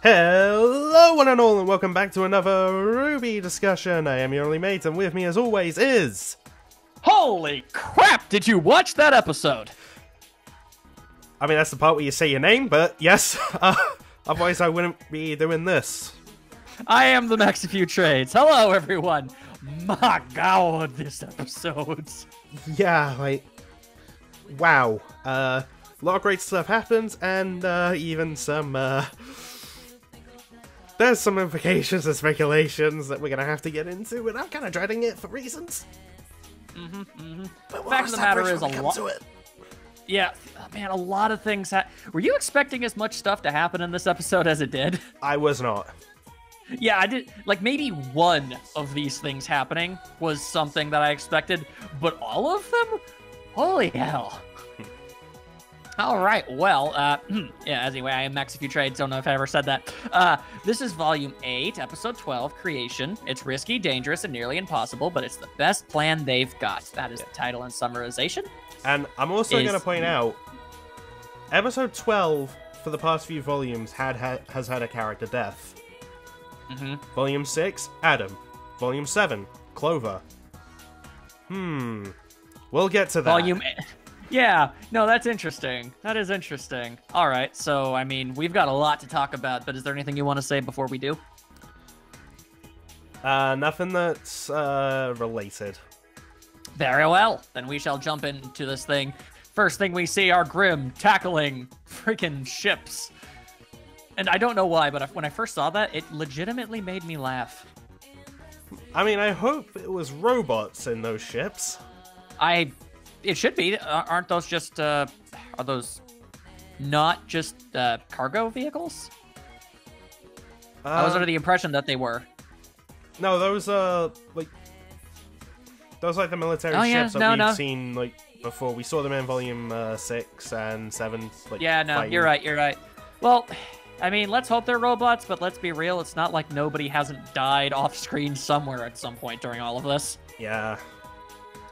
Hello one and all, and welcome back to another RWBY discussion. I am your only mate, and with me as always is... Holy crap, did you watch that episode? I mean, that's the part where you say your name, but yes. Otherwise I wouldn't be doing this. I am the Max Few Trades. Hello everyone. My god, this episode. Yeah, like... wow. A lot of great stuff happens, and even some, there's some implications and speculations that we're gonna have to get into, and I'm kind of dreading it for reasons. But fact of the matter is, yeah, man, a lot of things. Were you expecting as much stuff to happen in this episode as it did? I was not. Yeah, I did. Like, maybe one of these things happening was something that I expected, but all of them? Holy hell. All right, well, yeah, anyway, I am Max Few Trades, don't know if I ever said that. This is Volume 8, Episode 12, Creation. It's risky, dangerous, and nearly impossible, but it's the best plan they've got. That is the title and summarization. And I'm also going to point out, Episode 12, for the past few volumes, has had a character death. Volume 6, Adam. Volume 7, Clover. We'll get to that. Volume 8. Yeah, no, that's interesting. That is interesting. All right, so, I mean, we've got a lot to talk about, but is there anything you want to say before we do? Nothing that's, related. Very well, then we shall jump into this thing. First thing we see are Grimm tackling freaking ships. And I don't know why, but when I first saw that, it legitimately made me laugh. I mean, I hope it was robots in those ships. It should be. Aren't those just, are those not just, cargo vehicles? I was under the impression that they were. No, those are, like the military ships that we've seen, like, before. We saw them in Volume 6 and 7, like, yeah, no, fighting. you're right. Well, I mean, let's hope they're robots, but let's be real, it's not like nobody hasn't died off-screen somewhere at some point during all of this. Yeah.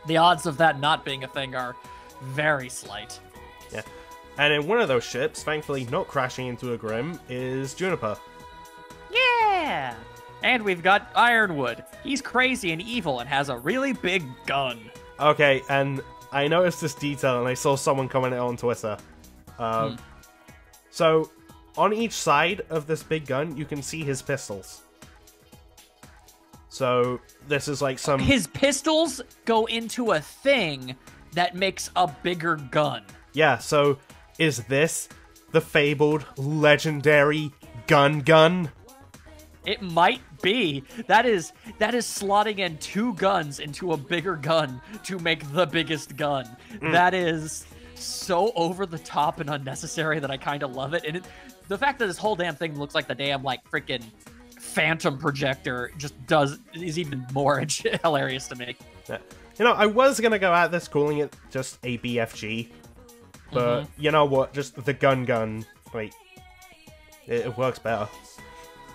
The odds of that not being a thing are very slight. Yeah. And in one of those ships, thankfully not crashing into a Grimm, is Juniper. Yeah! And we've got Ironwood. He's crazy and evil and has a really big gun. Okay, and I noticed this detail and I saw someone comment it on Twitter. So, on each side of this big gun, you can see his pistols. So, this is like some... His pistols go into a thing that makes a bigger gun. Yeah, so is this the fabled, legendary gun? It might be. That is slotting in two guns into a bigger gun to make the biggest gun. That is so over the top and unnecessary that I kind of love it. And the fact that this whole damn thing looks like the damn, like, freaking phantom projector is even more hilarious to me. Yeah. You know, I was gonna go at this calling it just a BFG, but you know what? Just the gun. Wait, it works better.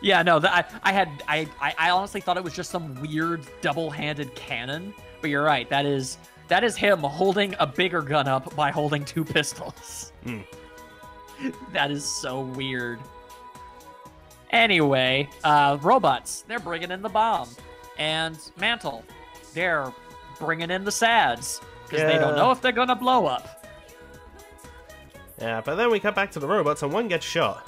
Yeah, no, I honestly thought it was just some weird double-handed cannon, but you're right. That is him holding a bigger gun up by holding two pistols. That is so weird. Anyway, robots, they're bringing in the bomb. And Mantle, they're bringing in the SADs. Because they don't know if they're going to blow up. Yeah, but then we cut back to the robots and one gets shot.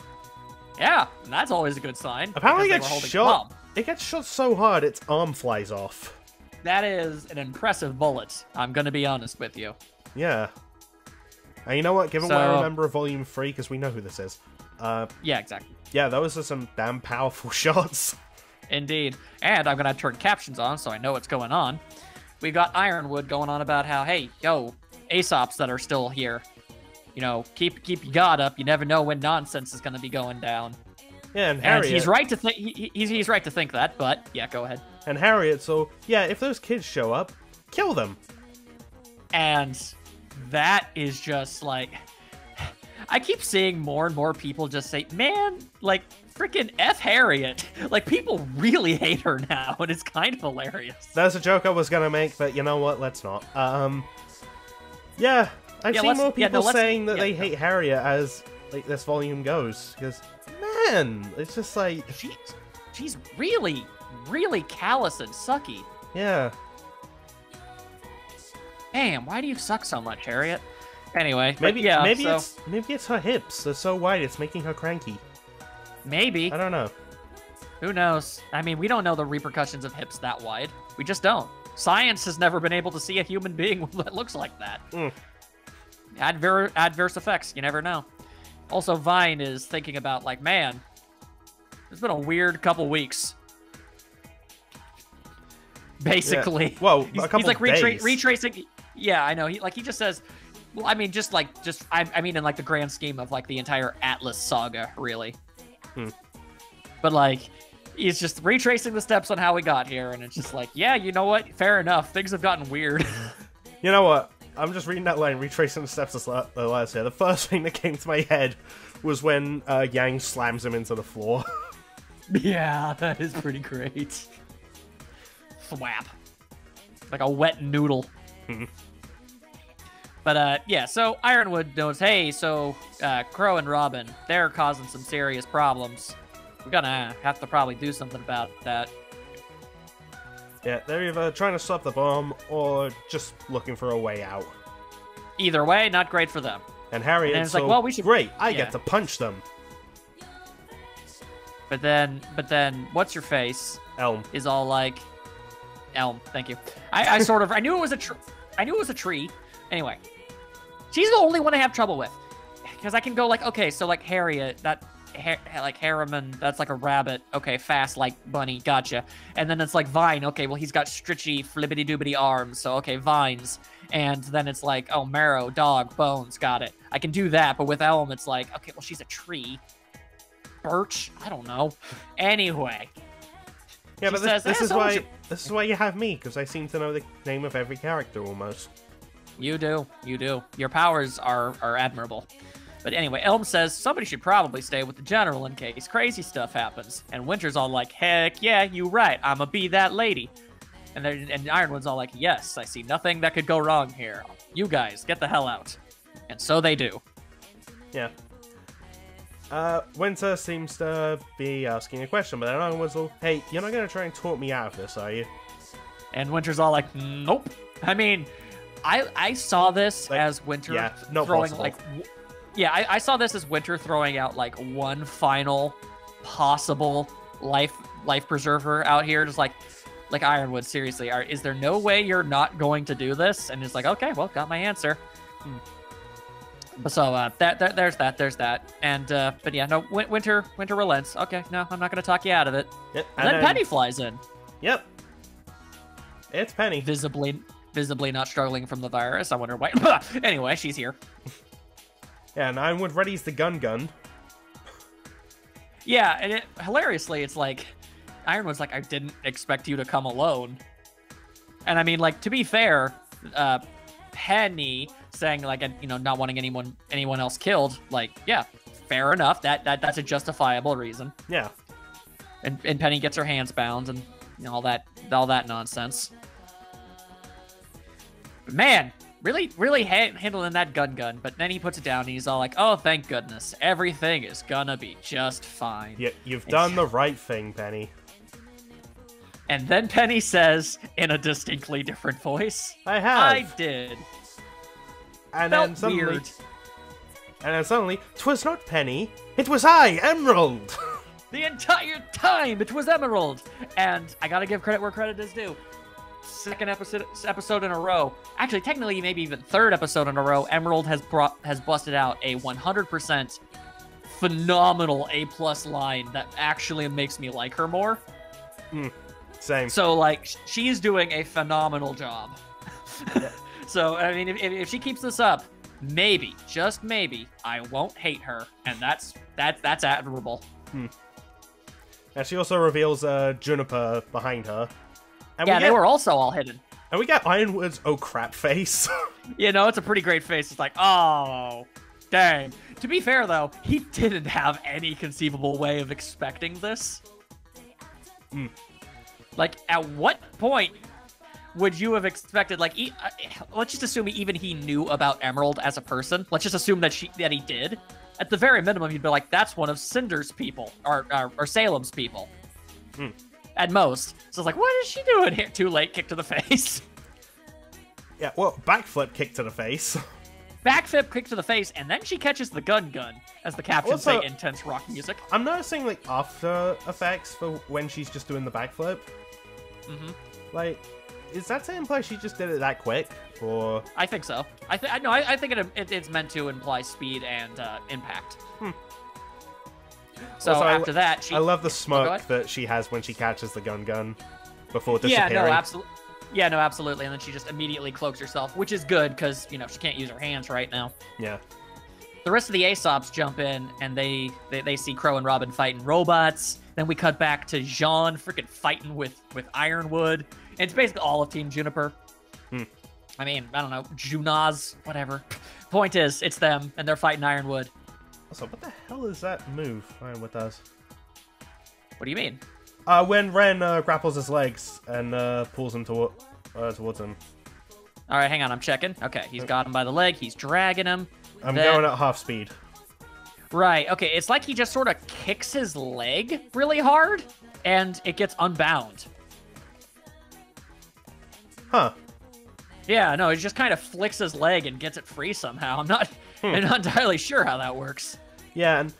Yeah, and that's always a good sign. Apparently it gets shot. It gets shot so hard its arm flies off. That is an impressive bullet, I'm going to be honest with you. Yeah. And you know what? Given what I remember of Volume 3, because we know who this is. Yeah, exactly. Yeah, those are some damn powerful shots. Indeed. And I'm going to turn captions on so I know what's going on. We got Ironwood going on about how, hey, yo, Aesops that are still here. You know, keep your guard up. You never know when nonsense is going to be going down. Yeah, and Harriet... And he's right to think he's right to think that, but yeah, go ahead. And Harriet, so yeah, if those kids show up, kill them. And that is just like, I keep seeing more and more people just say, man, like, freaking F Harriet. Like, people really hate her now, and it's kind of hilarious. That's a joke I was gonna make, but you know what? Let's not. Yeah, I've seen more people saying that they hate Harriet as like this volume goes, because man. It's just like... She's really, really callous and sucky. Yeah. Damn, why do you suck so much, Harriet? Anyway, maybe so... maybe it's her hips. They're so wide, it's making her cranky. Maybe. I don't know. Who knows? I mean, we don't know the repercussions of hips that wide. We just don't. Science has never been able to see a human being that looks like that. Adverse effects, you never know. Also, Vine is thinking about, like, man, it's been a weird couple weeks. Basically. Yeah. Well, he's like retracing. Yeah, I know. He just says, well, I mean, I mean, in like the grand scheme of like the entire Atlas saga, really. But like, he's just retracing the steps on how we got here, and it's just like, yeah, you know what? Fair enough. Things have gotten weird. You know what? I'm just reading that line, retracing the steps of last year. The first thing that came to my head was when Yang slams him into the floor. Yeah, that is pretty great. Thwap. Like a wet noodle. But, yeah, so Ironwood knows, hey, so Crow and Robin, they're causing some serious problems. We're gonna have to probably do something about that. Yeah, they're either trying to stop the bomb or just looking for a way out. Either way, not great for them. And Harriet's like, well, we should... Great, I get to punch them. But then, what's your face? Elm is all like, Elm. Thank you. I sort of, I knew it was a tree. I knew it was a tree. Anyway, she's the only one I have trouble with, because I can go like, okay, so like Harriet, like Harriman, that's like a rabbit. Okay, fast like bunny, gotcha. And then it's like Vine. Okay, well he's got stretchy flippity doobity arms, so okay, vines. And then it's like, oh, marrow, dog, bones, got it. I can do that, but with Elm, it's like, okay, well she's a tree. Birch? I don't know. Anyway. Yeah, but this is why you have me, because I seem to know the name of every character almost. You do. Your powers are admirable. But anyway, Elm says somebody should probably stay with the general in case crazy stuff happens. And Winter's all like, heck yeah, you right. I'ma be that lady. And Ironwood's all like, yes, I see nothing that could go wrong here. You guys, get the hell out. And so they do. Yeah. Winter seems to be asking a question, but then Ironwood's all, hey, you're not going to try and talk me out of this, are you? And Winter's all like, nope. I mean, I saw this like, as Winter throwing possible. I saw this as Winter throwing out like one final possible life preserver out here, just like Ironwood. Seriously, is there no way you're not going to do this? And it's like, okay, well, got my answer. So there's that, and but yeah, no, Winter relents. Okay, no, I'm not gonna talk you out of it. Yep. And then Penny flies in. Yep. It's Penny. Visibly not struggling from the virus. I wonder why. Anyway, she's here. Yeah, and Ironwood readies the gun. Yeah, and hilariously, it's like Ironwood's like, I didn't expect you to come alone. And I mean, like, to be fair, Penny saying like, not wanting anyone else killed, like, yeah, fair enough. That's a justifiable reason. Yeah. And Penny gets her hands bound and all that nonsense. But man, really handling that gun. But then he puts it down and he's all like, oh, thank goodness, everything is gonna be just fine. Yeah, you've done the right thing, Penny. And then Penny says in a distinctly different voice, I did. And then suddenly, 'twas not Penny, it was I, Emerald! The entire time, it was Emerald! And I gotta give credit where credit is due. Second episode in a row. Actually, technically, maybe even third episode in a row, Emerald has busted out a 100% phenomenal A+ line that actually makes me like her more. Same. So, like, she's doing a phenomenal job. Yeah. So, I mean, if she keeps this up, maybe, just maybe, I won't hate her, and that's admirable. And she also reveals Juniper behind her. And they were also all hidden. And we got Ironwood's oh crap face. It's a pretty great face. It's like, oh, dang. To be fair, though, he didn't have any conceivable way of expecting this. Like, at what point would you have expected, like, let's just assume even he knew about Emerald as a person. Let's just assume that he did. At the very minimum, you'd be like, that's one of Cinder's people, or Salem's people. At most. So it's like, what is she doing here? Too late, kick to the face. Yeah, well, backflip kick to the face. Backflip kick to the face, and then she catches the gun, as the captions say, intense rock music. I'm noticing, like, after effects for when she's just doing the backflip. Like, is that to imply she just did it that quick, or...? I think so. I think it's meant to imply speed and impact. So also, after that, she... I love the smirk that she has when she catches the gun before disappearing. Yeah, no, absolutely. And then she just immediately cloaks herself, which is good because, you know, she can't use her hands right now. Yeah. The rest of the Aesops jump in, and they see Crow and Robin fighting robots. Then we cut back to Jean freaking fighting with Ironwood. And it's basically all of Team Juniper. I mean, I don't know, Junaz, whatever. Point is, it's them, and they're fighting Ironwood. Also, what the hell is that move Ironwood does? What do you mean? When Ren grapples his legs and pulls him towards him. All right, hang on, I'm checking. Okay, he's got him by the leg. He's dragging him. I'm going at half speed. Right, okay, it's like he just sort of kicks his leg really hard, and it gets unbound. Huh. Yeah, no, he just kind of flicks his leg and gets it free somehow. I'm not entirely sure how that works. Yeah, and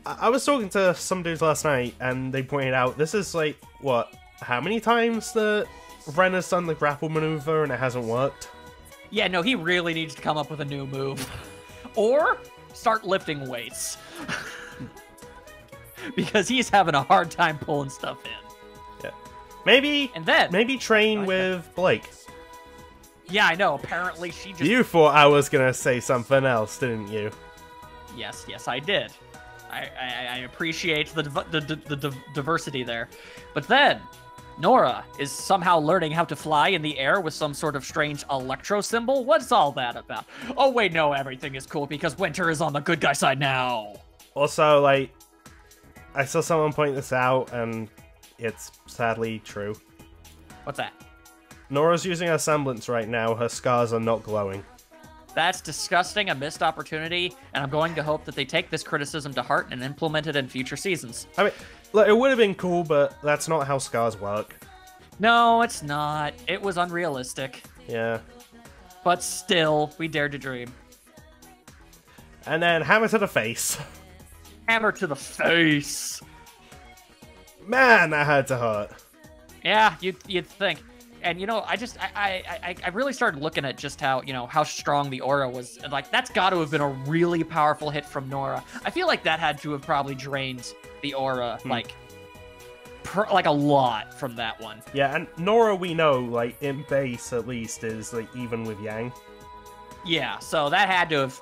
I was talking to some dudes last night, and they pointed out this is like, what, how many times that Ren has done the grapple maneuver and it hasn't worked? Yeah, no, he really needs to come up with a new move. Or start lifting weights. Because he's having a hard time pulling stuff in. Yeah. Maybe train like with Blake. Yeah, I know. Apparently she just... You thought I was going to say something else, didn't you? Yes, I did. I appreciate the diversity there. But then, Nora is somehow learning how to fly in the air with some sort of strange electro symbol. What's all that about? Oh, wait, no, everything is cool because Winter is on the good guy side now. Also, like, I saw someone point this out, and it's sadly true. What's that? Nora's using her semblance right now. Her scars are not glowing. That's disgusting, a missed opportunity, and I'm going to hope that they take this criticism to heart and implement it in future seasons. I mean, look, it would have been cool, but that's not how scars work. No, it's not. It was unrealistic. Yeah. But still, we dared to dream. And then hammer to the face. Hammer to the face. Man, that had to hurt. Yeah, you'd think. And, you know, I really started looking at just how, you know, how strong the aura was. And, like, that's got to have been a really powerful hit from Nora. I feel like that had to have probably drained the aura, like a lot from that one. Yeah, and Nora, we know, like, in base, at least, is, like, even with Yang. Yeah, so that had to have...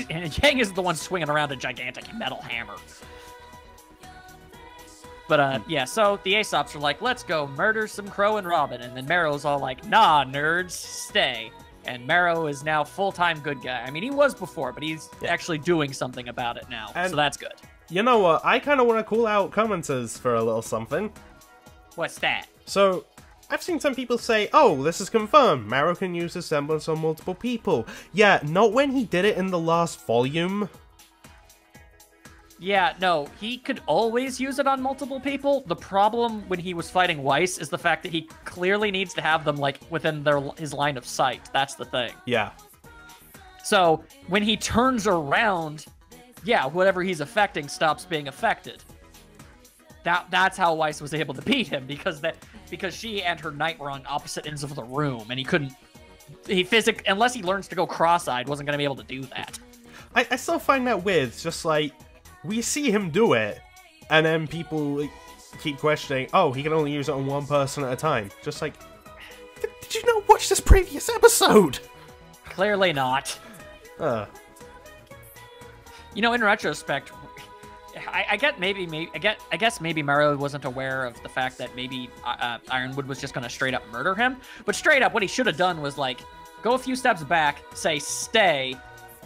And Yang isn't the one swinging around a gigantic metal hammer. But, yeah, so the Aesops are like, let's go murder some Crow and Robin. And then Marrow's all like, nah, nerds, stay. And Marrow is now full-time good guy. I mean, he was before, but he's actually doing something about it now. And so that's good. You know what? I kind of want to call out commenters for a little something. What's that? So, I've seen some people say, oh, this is confirmed. Marrow can use his semblance on multiple people. Yeah, not when he did it in the last volume. Yeah, no, he could always use it on multiple people. The problem when he was fighting Weiss is the fact that he clearly needs to have them, like, within his line of sight. That's the thing. Yeah. So, when he turns around, yeah, whatever he's affecting stops being affected. That's how Weiss was able to beat him, because she and her knight were on opposite ends of the room, and he couldn't... unless he learns to go cross-eyed, wasn't going to be able to do that. I still find that weird. It's just like... We see him do it, and then people keep questioning, oh, he can only use it on one person at a time. Just like, did you not watch this previous episode? Clearly not. You know, in retrospect, I guess maybe Marrow wasn't aware of the fact that maybe Ironwood was just going to straight up murder him. But straight up, what he should have done was, like, go a few steps back, say, stay,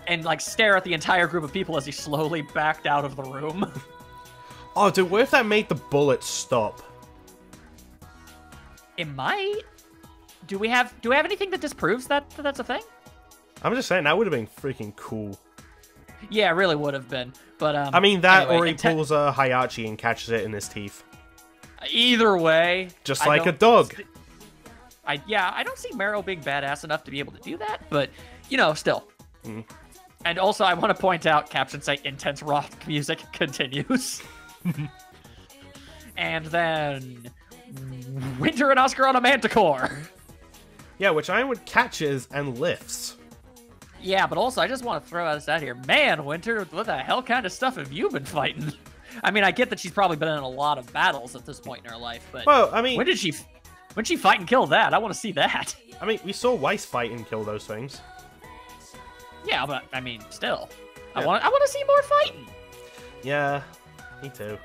and, like, stare at the entire group of people as he slowly backed out of the room. Oh, dude, what if that made the bullet stop? It might. Do we have anything that disproves that that's a thing? I'm just saying, that would have been freaking cool. Yeah, it really would have been. But I mean, that anyway, or he pulls a Hayachi and catches it in his teeth. Either way. Just like a dog. I don't see Meryl being badass enough to be able to do that, but, still. Mm. And also, I want to point out, captions say intense rock music continues. And then Winter and Oscar on a Manticore. Yeah, which Ironwood catches and lifts. Yeah, but also, I just want to throw this out here. Man, Winter, what the hell kind of stuff have you been fighting? I mean, I get that she's probably been in a lot of battles at this point in her life, but well, I mean, when did she fight and kill that? I want to see that. I mean, we saw Weiss fight and kill those things. Yeah, but I mean, still, Yeah. I want to see more fighting. Yeah, me too.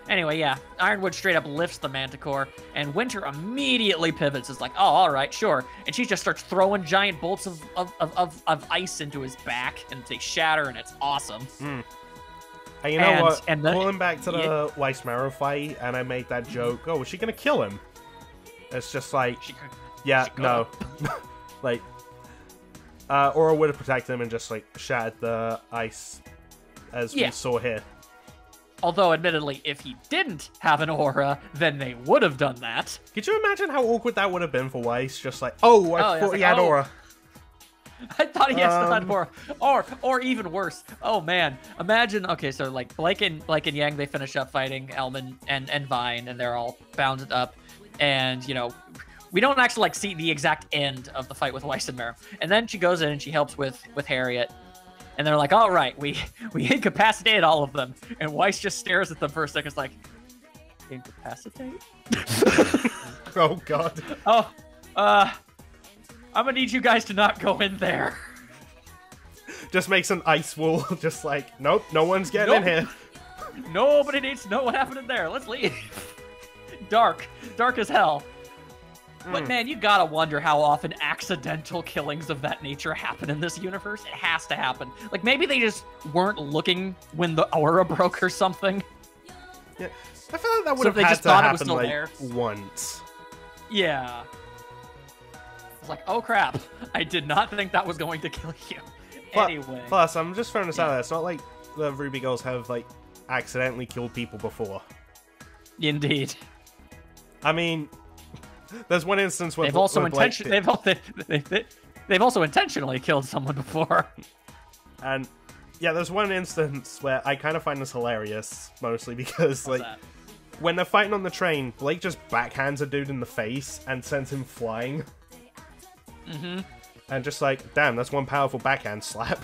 Anyway, yeah, Ironwood straight up lifts the Manticore, and Winter immediately pivots. It's like, oh, all right, sure. And she just starts throwing giant bolts of ice into his back, and they shatter, and it's awesome. Mm. And you know what? And Pulling back to the Weiss Marrow fight, and I made that joke, oh, was she going to kill him? It's just like, no. Like, Aura would have protected him and just, like, shattered the ice, as we saw here. Although, admittedly, if he didn't have an aura, then they would have done that. Could you imagine how awkward that would have been for Weiss? Just like, oh, I thought he had aura. I thought he had aura. Or even worse. Oh, man. Imagine, okay, so, like, Blake and Yang, they finish up fighting Elman and Vine, and they're all bounded up. And, we don't actually, like, see the exact end of the fight with Weiss and Marrow. And then she goes in and she helps with Harriet. And they're like, all right, we incapacitated all of them. And Weiss just stares at them for a second. It's like, incapacitate? Oh, God. Oh, I'm gonna need you guys to not go in there. Just makes an ice wall. Just like, nope, no one's getting in here. Nobody needs to know what happened in there. Let's leave. Dark as hell. But man, you gotta wonder how often accidental killings of that nature happen in this universe. It has to happen. Like, maybe they just weren't looking when the aura broke or something. Yeah, I feel like that would have had to happen, like, once. Yeah. It's like, oh crap, I did not think that was going to kill you. Anyway. Plus, I'm just throwing this out there. It's not like the RWBY girls have, like, accidentally killed people before. Indeed. I mean, there's one instance where they've also intentionally killed someone before. And yeah, there's one instance where I kind of find this hilarious, mostly because when they're fighting on the train, Blake just backhands a dude in the face and sends him flying. Mm-hmm. And just like, damn, that's one powerful backhand slap.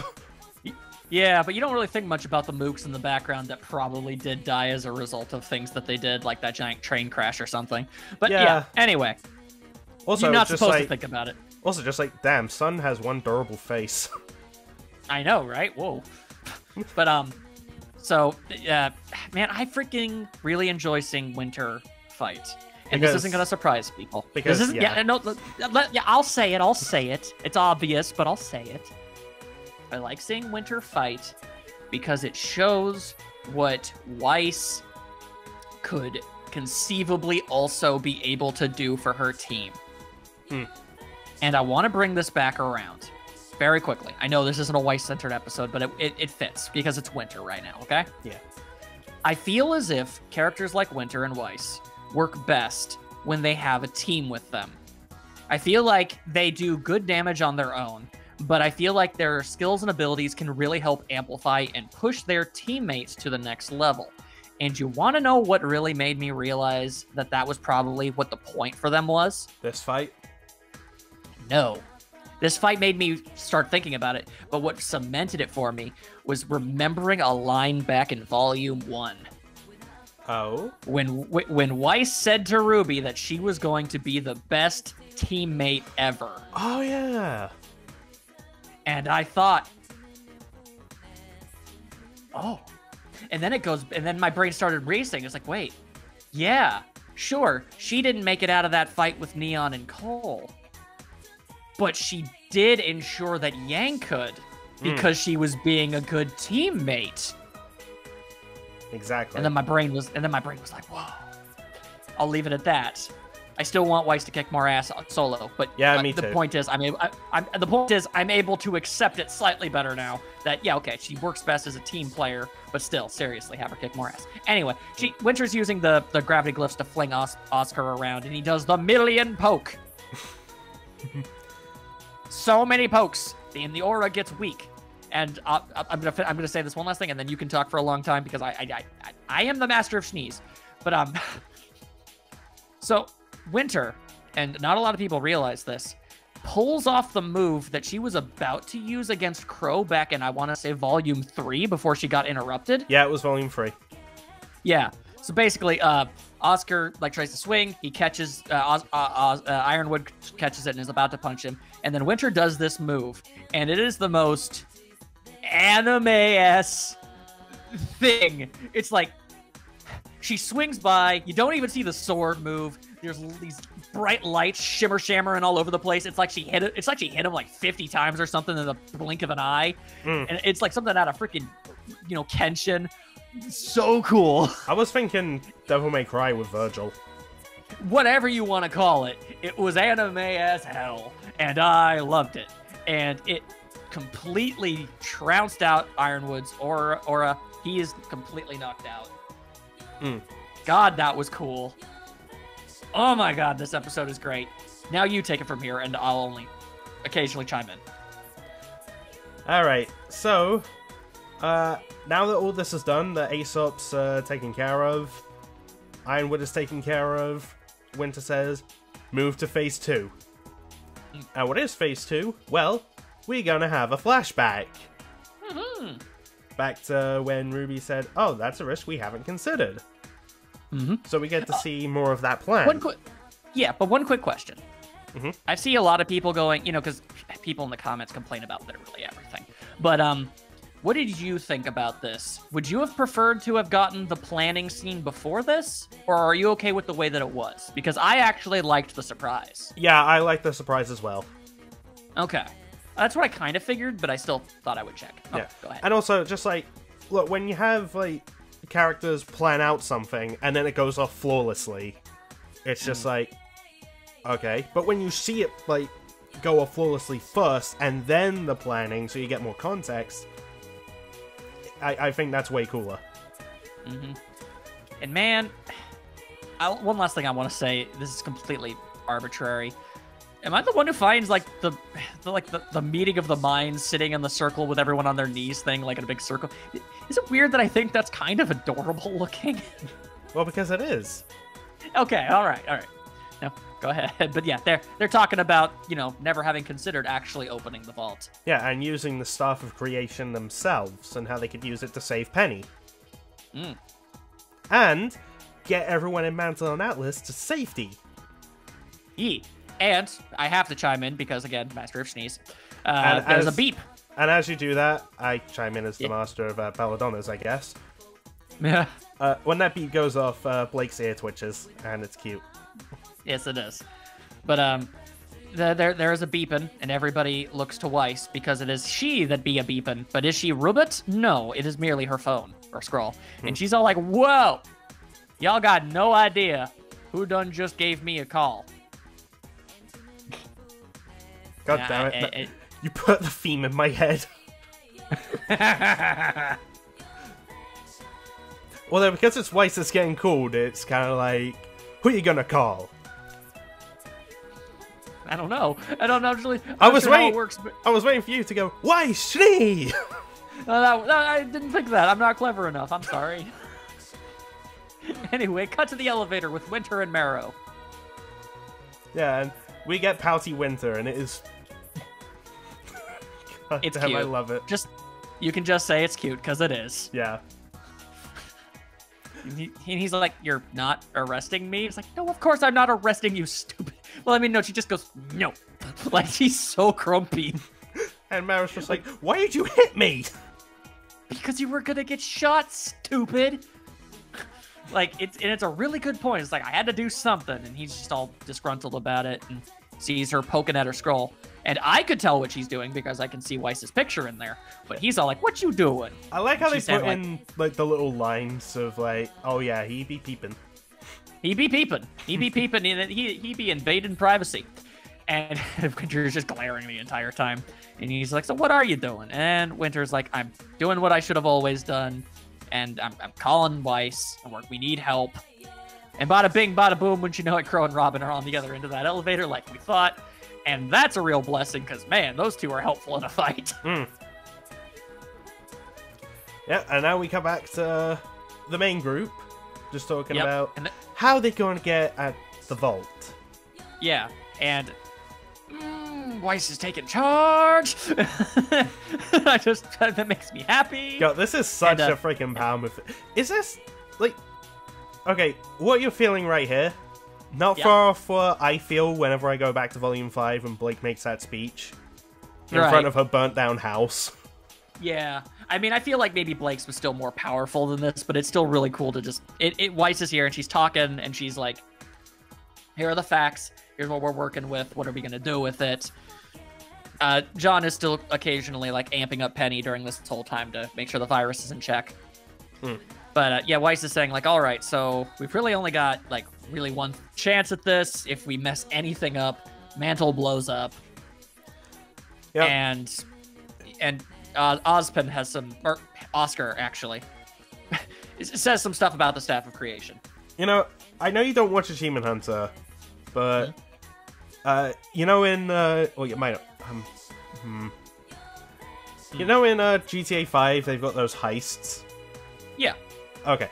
Yeah, but you don't really think much about the mooks in the background that probably did die as a result of things that they did, like that giant train crash or something. But yeah anyway. Also, you're not supposed to think about it. Also, just like, damn, Sun has one durable face. I know, right? Whoa. But, so, man, I freaking really enjoy seeing Winter fight. And this isn't going to surprise people. Because, this isn't, I'll say it. It's obvious, but I'll say it. I like seeing Winter fight because it shows what Weiss could conceivably also be able to do for her team. And I want to bring this back around very quickly. I know this isn't a Weiss-centered episode, but it fits because it's Winter right now, okay? Yeah. I feel as if characters like Winter and Weiss work best when they have a team with them. I feel like they do good damage on their own, but I feel like their skills and abilities can really help amplify and push their teammates to the next level. And you want to know what really made me realize that that was probably what the point for them was? This fight? No. This fight made me start thinking about it, but what cemented it for me was remembering a line back in Volume 1. Oh? When Weiss said to RWBY that she was going to be the best teammate ever. Oh, yeah. And I thought, oh. And then my brain started racing. It's like, wait, yeah, sure, she didn't make it out of that fight with Neon and Cole. But she did ensure that Yang could, because she was being a good teammate. Exactly. And then my brain was like, whoa. I'll leave it at that. I still want Weiss to kick more ass solo, but yeah, me too. The point is, I'm able to accept it slightly better now. That yeah, okay, she works best as a team player, but still, seriously, have her kick more ass. Anyway, Winter's using the gravity glyphs to fling Oscar around, and he does the million poke. So many pokes, and the aura gets weak. And I'm gonna say this one last thing, and then you can talk for a long time because I am the master of sneeze. But so Winter, and not a lot of people realize this, pulls off the move that she was about to use against Crow back in, I want to say, Volume 3 before she got interrupted. Yeah, it was Volume 3. Yeah. So basically, Oscar tries to swing. He catches Ironwood catches it and is about to punch him. And then Winter does this move, and it is the most anime-esque thing. It's like she swings by. You don't even see the sword move. There's these bright lights shimmer-shammering all over the place. It's like she hit it. It's like she hit him like 50 times or something in the blink of an eye. And it's like something out of freaking, Kenshin. So cool. I was thinking Devil May Cry with Virgil. Whatever you want to call it, it was anime as hell, and I loved it. And it completely trounced out Ironwood's aura. He is completely knocked out. God, that was cool. Oh my god, this episode is great. Now you take it from here, and I'll only occasionally chime in. Alright, so now that all this is done, the Aesop's taken care of, Ironwood is taken care of, Winter says, move to Phase 2. And what is Phase 2? Well, we're gonna have a flashback. Back to when Ruby said, oh, that's a risk we haven't considered. So we get to see more of that plan. One quick question. I see a lot of people going, because people in the comments complain about literally everything. But what did you think about this? Would you have preferred to have gotten the planning scene before this? Or are you okay with the way that it was? Because I actually liked the surprise. Yeah, I liked the surprise as well. Okay. That's what I kind of figured, but I still thought I would check. Oh, yeah. Go ahead. And also, just look, when you have, characters plan out something, and then it goes off flawlessly, it's just okay. But when you see it, go off flawlessly first, and then the planning, so you get more context, I think that's way cooler. And man, one last thing I want to say, this is completely arbitrary. Am I the one who finds the meeting of the minds sitting in the circle with everyone on their knees thing, in a big circle? Is it weird that I think that's kind of adorable looking? Well, because it is. Okay, all right. No, go ahead. But yeah, they're talking about, never having considered actually opening the vault. Yeah, and using the Staff of Creation themselves, and how they could use it to save Penny. And get everyone in Mantle and Atlas to safety. And I have to chime in because, again, Master of Sneeze. There's a beep. And as you do that, I chime in as the Master of Belladonna's, I guess. Yeah. When that beep goes off, Blake's ear twitches, and it's cute. Yes, it is. But there is a beepin', and everybody looks to Weiss because it is she that be a beepin'. But is she Robot? No, it is merely her phone or scroll. And she's all like, "Whoa, y'all got no idea who done just gave me a call." God damn it! You put the theme in my head. Although because it's Weiss that's getting called, it's kind of like, who are you gonna call? I don't know. I don't actually. I was waiting for you to go, Weiss, Schnee! No, I didn't think that. I'm not clever enough. I'm sorry. Anyway, cut to the elevator with Winter and Marrow. Yeah, and we get Pouty Winter, and it is... God it's damn, cute. I love it. You can just say it's cute, because it is. Yeah. He's like, "You're not arresting me?" It's like, "No, of course I'm not arresting you, stupid." Well, I mean, no, she just goes, "No." Like, she's so grumpy. And Marrow's just like, "Why did you hit me?" Because you were gonna get shot, stupid. It's a really good point. It's like, I had to do something, and he's just all disgruntled about it, and sees her poking at her scroll. And I could tell what she's doing because I can see Weiss's picture in there. But he's all like, "What you doing?" I like how they put in, the little lines of, oh yeah, he be peeping. He be peeping. He be peeping. He be invading privacy. And Winter's just glaring the entire time. And he's like, so what are you doing? And Winter's like, I'm doing what I should have always done. And I'm calling Weiss. We need help. And bada bing, bada boom, wouldn't you know it, Crow and Robin are on the other end of that elevator like we thought. And that's a real blessing because, man, those two are helpful in a fight. Yeah, and now we come back to the main group. Just talking about how they're going to get at the vault. Yeah, and Weiss is taking charge. That makes me happy. Yo, this is such a freaking power move. Is this, like... Okay, what you're feeling right here, not far off what I feel whenever I go back to Volume 5 and Blake makes that speech in front of her burnt-down house. Yeah, I mean, I feel like maybe Blake's was still more powerful than this, but it's still really cool to just... Weiss is here, and she's talking, and she's like, here are the facts, here's what we're working with, what are we going to do with it? John is still occasionally, like, amping up Penny during this whole time to make sure the virus is in check. But, yeah, Weiss is saying, like, all right, so we've really only got, like, really one chance at this. If we mess anything up, Mantle blows up. Yep. And Ozpin has some... Or Oscar, actually. It says some stuff about the Staff of Creation. You know, I know you don't watch Achievement Hunter, but... you know in... well, you might... You know in GTA 5, they've got those heists? Yeah. Okay,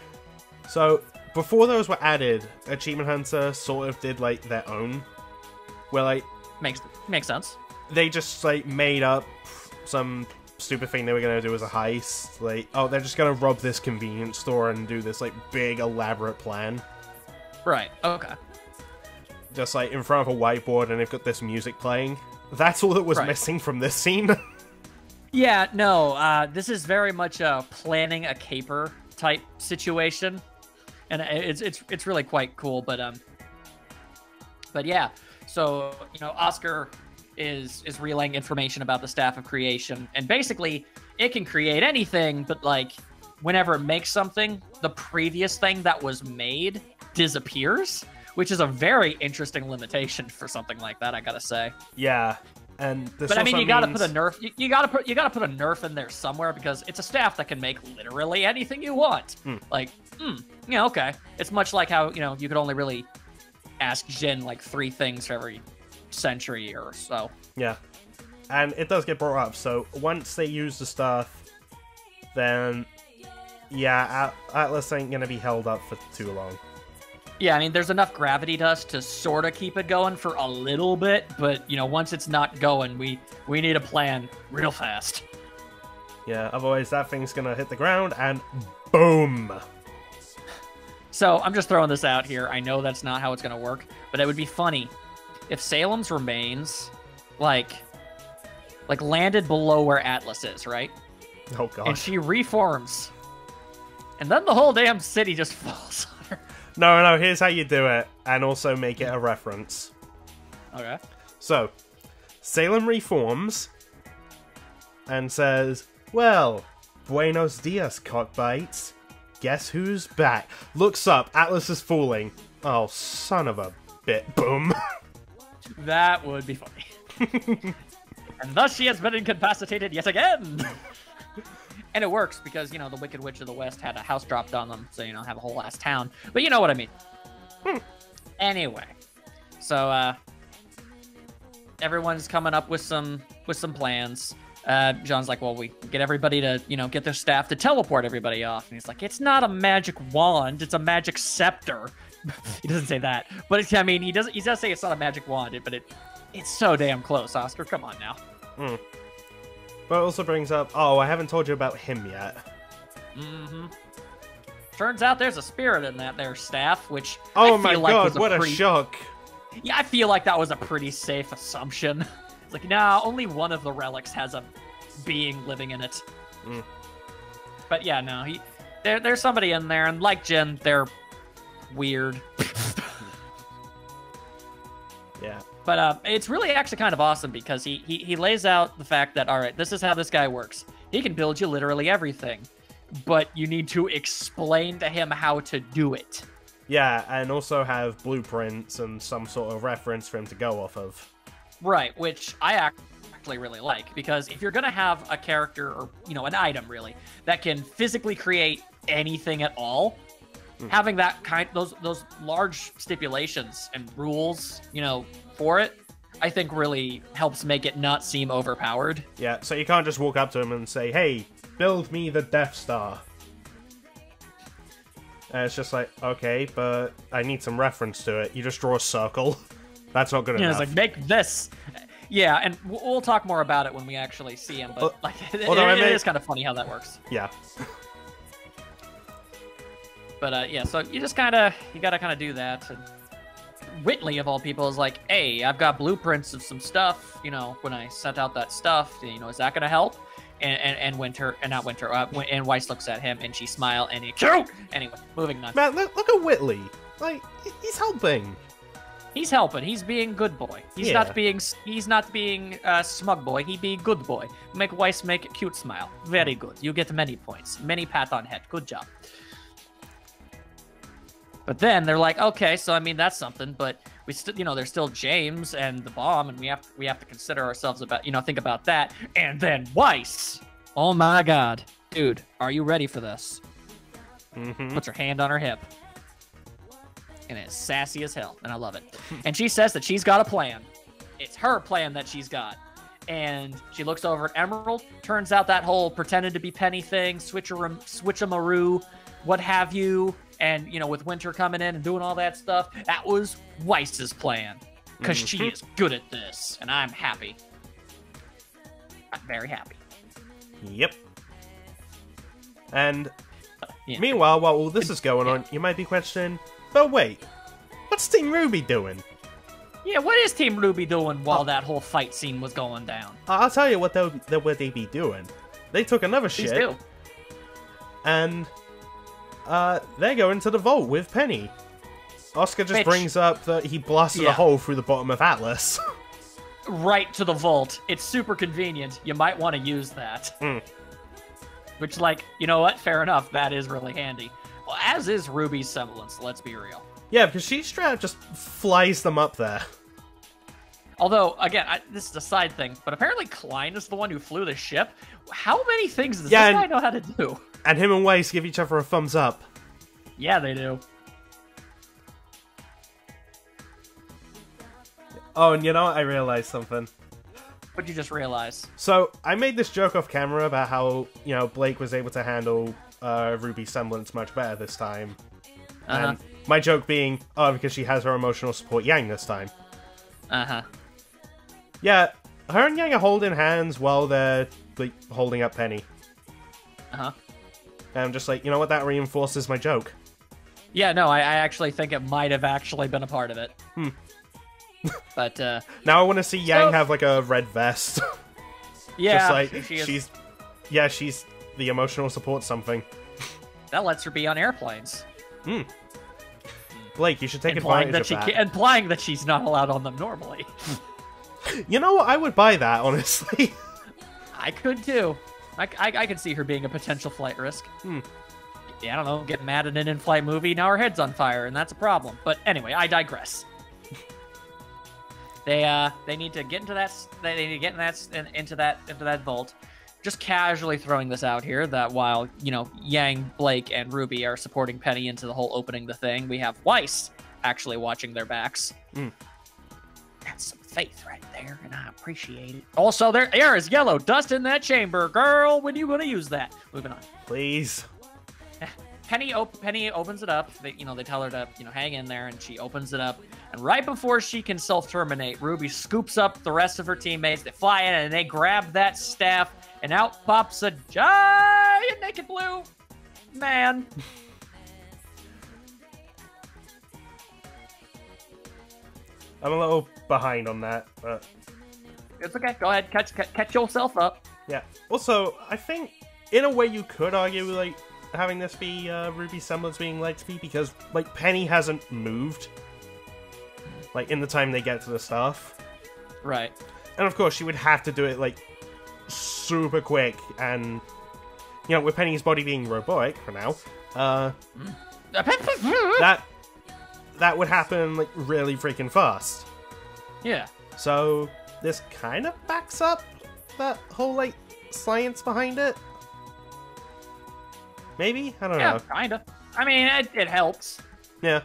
so before those were added, Achievement Hunter sort of did like their own, where like makes sense. They just like made up some stupid thing they were gonna do as a heist. Like, oh, they're just gonna rob this convenience store and do this like big elaborate plan. Right. Okay. Just like in front of a whiteboard, and they've got this music playing. That's all that was missing from this scene. Yeah. No. This is very much planning a caper type situation, and it's really quite cool. But yeah, so you know, Oscar is relaying information about the Staff of Creation, and basically it can create anything, but like whenever it makes something, the previous thing that was made disappears, which is a very interesting limitation for something like that, I gotta say. Yeah. And this but I mean, you gotta put a nerf. You gotta put a nerf in there somewhere because it's a staff that can make literally anything you want. Like, yeah, okay. It's much like how you could only really ask Jin like 3 things for every century or so. Yeah, and it does get brought up. So once they use the stuff, then yeah, Atlas ain't gonna be held up for too long. Yeah, I mean, there's enough gravity dust to sort of keep it going for a little bit, but, once it's not going, we need a plan real fast. Yeah, otherwise that thing's gonna hit the ground and boom! So, I'm just throwing this out here. I know that's not how it's gonna work, but it would be funny if Salem's remains, like landed below where Atlas is, right? Oh, God. And she reforms. And then the whole damn city just falls on her. No, here's how you do it, and also make it a reference. Okay. So, Salem reforms, and says, well, buenos dias, cockbites. Guess who's back? Looks up, Atlas is falling. Oh, son of a bit. Boom. That would be funny. And thus she has been incapacitated yet again. And it works because, the Wicked Witch of the West had a house dropped on them, so, have a whole ass town. But you know what I mean. Anyway. So, everyone's coming up with some plans. John's like, well, we get everybody to, get their staff to teleport everybody off. And he's like, it's not a magic wand, it's a magic scepter. He doesn't say that. But, he does say it's not a magic wand, but it's so damn close, Oscar. Come on now. But it also brings up, oh, I haven't told you about him yet. Turns out there's a spirit in that there staff, which oh I my feel like God, was what a shock. Yeah, I feel like that was a pretty safe assumption. It's like, nah, only one of the relics has a being living in it. But yeah, no, there's somebody in there, and like Jin, they're weird. Yeah. But it's really actually kind of awesome because he lays out the fact that, all right, this is how this guy works. He can build you literally everything, but you need to explain to him how to do it. Yeah, and also have blueprints and some sort of reference for him to go off of. Right, which I actually really like, because if you're gonna have a character, or, you know, an item, really, that can physically create anything at all, having that those large stipulations and rules, you know, for it, I think really helps make it not seem overpowered. Yeah, so you can't just walk up to him and say, hey, build me the Death Star. And it's just like, okay, but I need some reference to it. You just draw a circle. That's not good enough. It's like, make this. Yeah, and we'll talk more about it when we actually see him, but like, it is kind of funny how that works. Yeah. But yeah, so you gotta kind of do that. And Whitley, of all people, is like, hey, I've got blueprints of some stuff, you know, when I sent out that stuff, you know, is that gonna help? And Weiss looks at him and she smiles and he cute. Anyway, moving on. Man, look at Whitley. Like, he's helping. He's helping. He's being good boy. He's not being smug boy. He be good boy. Make Weiss make a cute smile. Very good. You get many points. Many pat on head. Good job. But then they're like, okay, so I mean that's something, but we still, you know, there's still James and the bomb, and we have to consider ourselves about, you know, think about that. And then Weiss. Oh my God, dude, are you ready for this? Puts her hand on her hip. And it's sassy as hell, and I love it. And she says that she's got a plan. It's her plan that she's got. And she looks over at Emerald. Turns out that whole pretended to be Penny thing, switch-a-maroo, what have you, and, you know, with Winter coming in and doing all that stuff, that was Weiss's plan. Because she is good at this, and I'm happy. I'm very happy. Yep. And meanwhile, while all this is going on, you might be questioning, but wait, what's Team RWBY doing? Yeah, what is Team RWBY doing while that whole fight scene was going down? I'll tell you what they be doing. They took another shit, and they go into the vault with Penny. Oscar just brings up that he blasted a hole through the bottom of Atlas. Right to the vault. It's super convenient. You might want to use that. Which, like, you know what? Fair enough. That is really handy. Well, as is Ruby's semblance, let's be real. Yeah, because she straight up just flies them up there. Although, again, this is a side thing, but apparently Klein is the one who flew the ship. How many things does this guy know how to do? And him and Weiss give each other a thumbs up. Yeah, they do. Oh, and you know what? I realized something. What'd you just realize? So, I made this joke off camera about how, you know, Blake was able to handle Ruby's semblance much better this time. And my joke being, oh, because she has her emotional support Yang this time. Yeah, her and Yang are holding hands while they're, like, holding up Penny. And I'm just like, you know what, that reinforces my joke. Yeah, no, I actually think it might have actually been a part of it. But, now I want to see Yang have, like, a red vest. Yeah, just like, she's the emotional support something. That lets her be on airplanes. Blake, you should take advantage of that. Implying that she's not allowed on them normally. You know what? I would buy that, honestly. I could, too. I could see her being a potential flight risk. Yeah, I don't know, get mad at an in-flight movie, now her head's on fire, and that's a problem. But anyway, I digress. They need to get into that. They need to get into that vault. Just casually throwing this out here that while, you know, Yang, Blake, and RWBY are supporting Penny into the whole opening the thing, we have Weiss actually watching their backs. That's some faith right there, and I appreciate it. Also, there air is yellow. Dust in that chamber, girl. When are you gonna use that? Moving on. Please. Penny opens it up. They tell her to, hang in there, and she opens it up. And right before she can self-terminate, RWBY scoops up the rest of her teammates. They fly in, and they grab that staff, and out pops a giant naked blue man. I'm a little behind on that, but... It's okay. Go ahead. Catch yourself up. Yeah. Also, I think, in a way, you could argue, like, having this be RWBY's semblance being like to be, because, like, Penny hasn't moved, like, in the time they get to the staff. Right. And, of course, she would have to do it, like, super quick, and, with Penny's body being robotic, for now, that would happen like really freaking fast. Yeah. So this kind of backs up that whole like science behind it. Maybe? I don't know. Yeah, kinda. I mean, it helps. Yeah.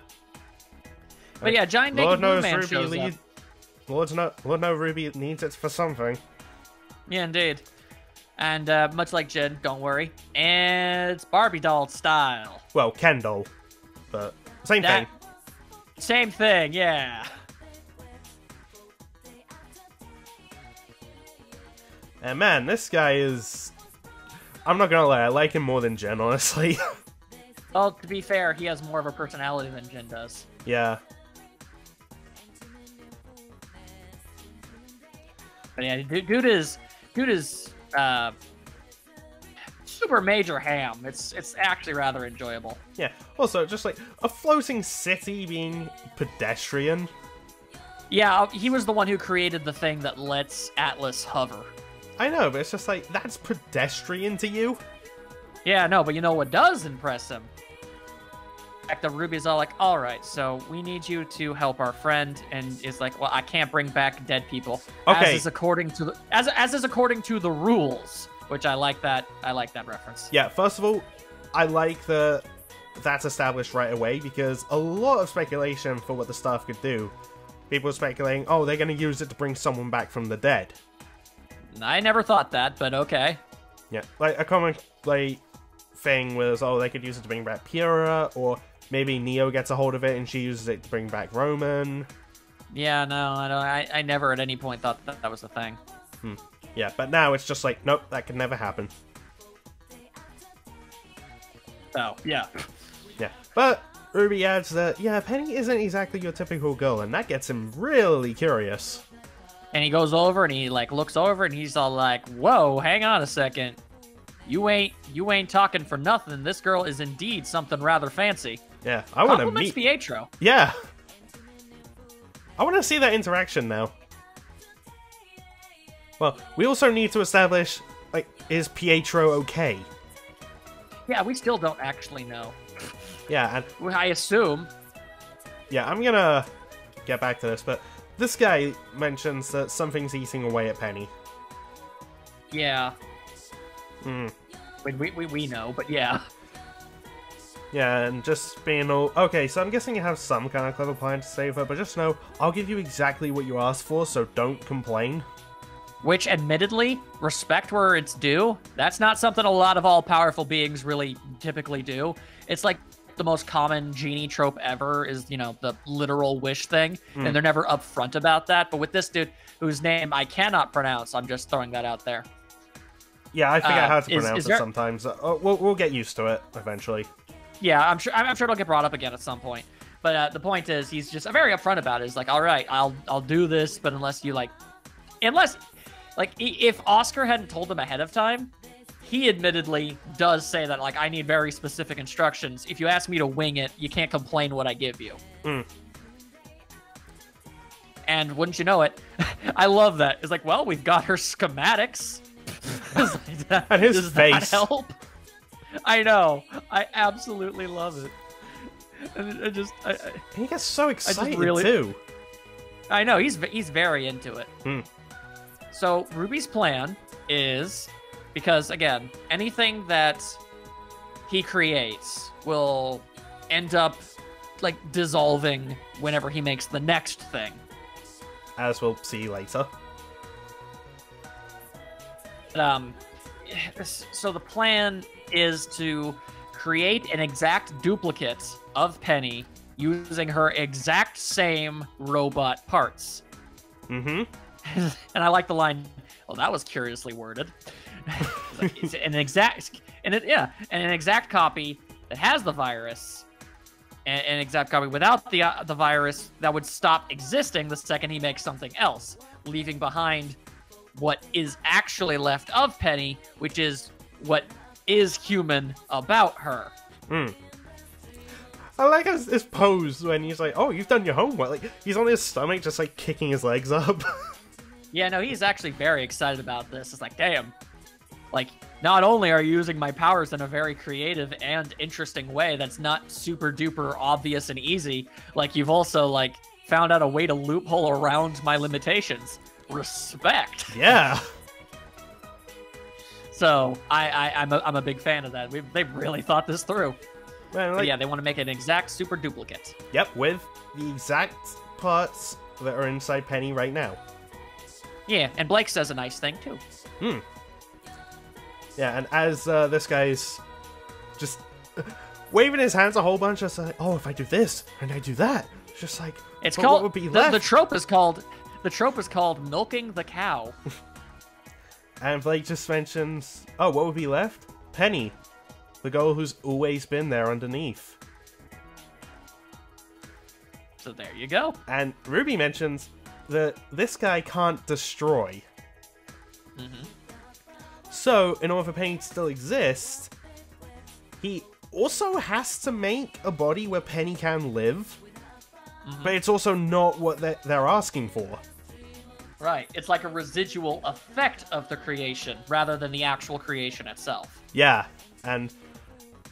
But yeah, giant naked blue man shows up. Lord knows RWBY needs it for something. Yeah, indeed. And much like Jin, don't worry, it's Barbie doll style. Well, Ken doll, but same thing. Same thing, yeah. And man, this guy is... I'm not gonna lie, I like him more than Jin, honestly. Well, to be fair, he has more of a personality than Jin does. Yeah. But yeah, dude is super major ham. It's actually rather enjoyable. Yeah. Also, just like a floating city being pedestrian. Yeah, he was the one who created the thing that lets Atlas hover. I know, but it's just like, that's pedestrian to you? Yeah, no, but you know what does impress him? In fact, the RWBY's all like, all right, so we need you to help our friend, and it's like, well, I can't bring back dead people. Okay. As is according to the rules, which I like that reference. Yeah, first of all, I like that's established right away, because a lot of speculation for what the staff could do. People are speculating, oh, they're going to use it to bring someone back from the dead. I never thought that, but okay. Yeah, like a common thing was, oh, they could use it to bring back Pura, or maybe Neo gets a hold of it and she uses it to bring back Roman. Yeah, no, I never at any point thought that was a thing. Yeah, but now it's just like, nope, that could never happen. Oh, yeah. Yeah, but RWBY adds that, yeah, Penny isn't exactly your typical girl, and that gets him really curious. And he goes over and he like looks over and he's all like, whoa, hang on a second. You ain't talking for nothing. This girl is indeed something rather fancy. Yeah, I want to meet Pietro. Yeah. I want to see that interaction now. Well, we also need to establish, like, is Pietro okay? Yeah, we still don't actually know. Yeah, and I assume. Yeah, I'm gonna get back to this, but this guy mentions that something's eating away at Penny. Yeah. We know, but yeah. Yeah, and just being all... Okay, so I'm guessing you have some kind of clever plan to save her, but just know, I'll give you exactly what you asked for, so don't complain. Which, admittedly, respect where it's due. That's not something a lot of all-powerful beings really typically do. It's like the most common genie trope ever is, you know, the literal wish thing, and they're never upfront about that. But with this dude, whose name I cannot pronounce, I'm just throwing that out there. Yeah, I forget how to pronounce it sometimes. We'll get used to it eventually. Yeah, I'm sure it'll get brought up again at some point. But the point is, he's just very upfront about it. He's like, all right, I'll do this, but unless if Oscar hadn't told him ahead of time, he admittedly does say that, like, I need very specific instructions. If you ask me to wing it, you can't complain what I give you. And wouldn't you know it, I love that. It's like, well, we've got her schematics. And his does face. That help? I know. I absolutely love it. And he gets so excited too. I know, he's very into it. So RWBY's plan is, because again, anything that he creates will end up like dissolving whenever he makes the next thing. As we'll see later. So the plan is to create an exact duplicate of Penny using her exact same robot parts. And I like the line, well, that was curiously worded. It's an exact copy that has the virus, and an exact copy without the virus that would stop existing the second he makes something else, leaving behind what is actually left of Penny, which is what is human about her. I like his pose when he's like, oh, you've done your homework. Like, he's on his stomach just like kicking his legs up. Yeah, no, he's actually very excited about this. It's like, damn, Like, not only are you using my powers in a very creative and interesting way that's not super duper obvious and easy, like, you've also, like, found out a way to loophole around my limitations. Respect. Yeah. So, I'm a big fan of that. They've really thought this through. Man, like, but yeah, they want to make an exact super duplicate. Yep, with the exact parts that are inside Penny right now. Yeah, and Blake says a nice thing, too. Yeah, and as this guy's just waving his hands a whole bunch, just like, oh, if I do this and I do that, it's just like, it's called, what would be left? The trope is called milking the cow. And Blake just mentions, oh, what would be left? Penny, the girl who's always been there underneath. So there you go. And Ruby mentions that this guy can't destroy. So, in order for Penny to still exist, he also has to make a body where Penny can live, but it's also not what they're asking for. Right, it's like a residual effect of the creation, rather than the actual creation itself. Yeah, and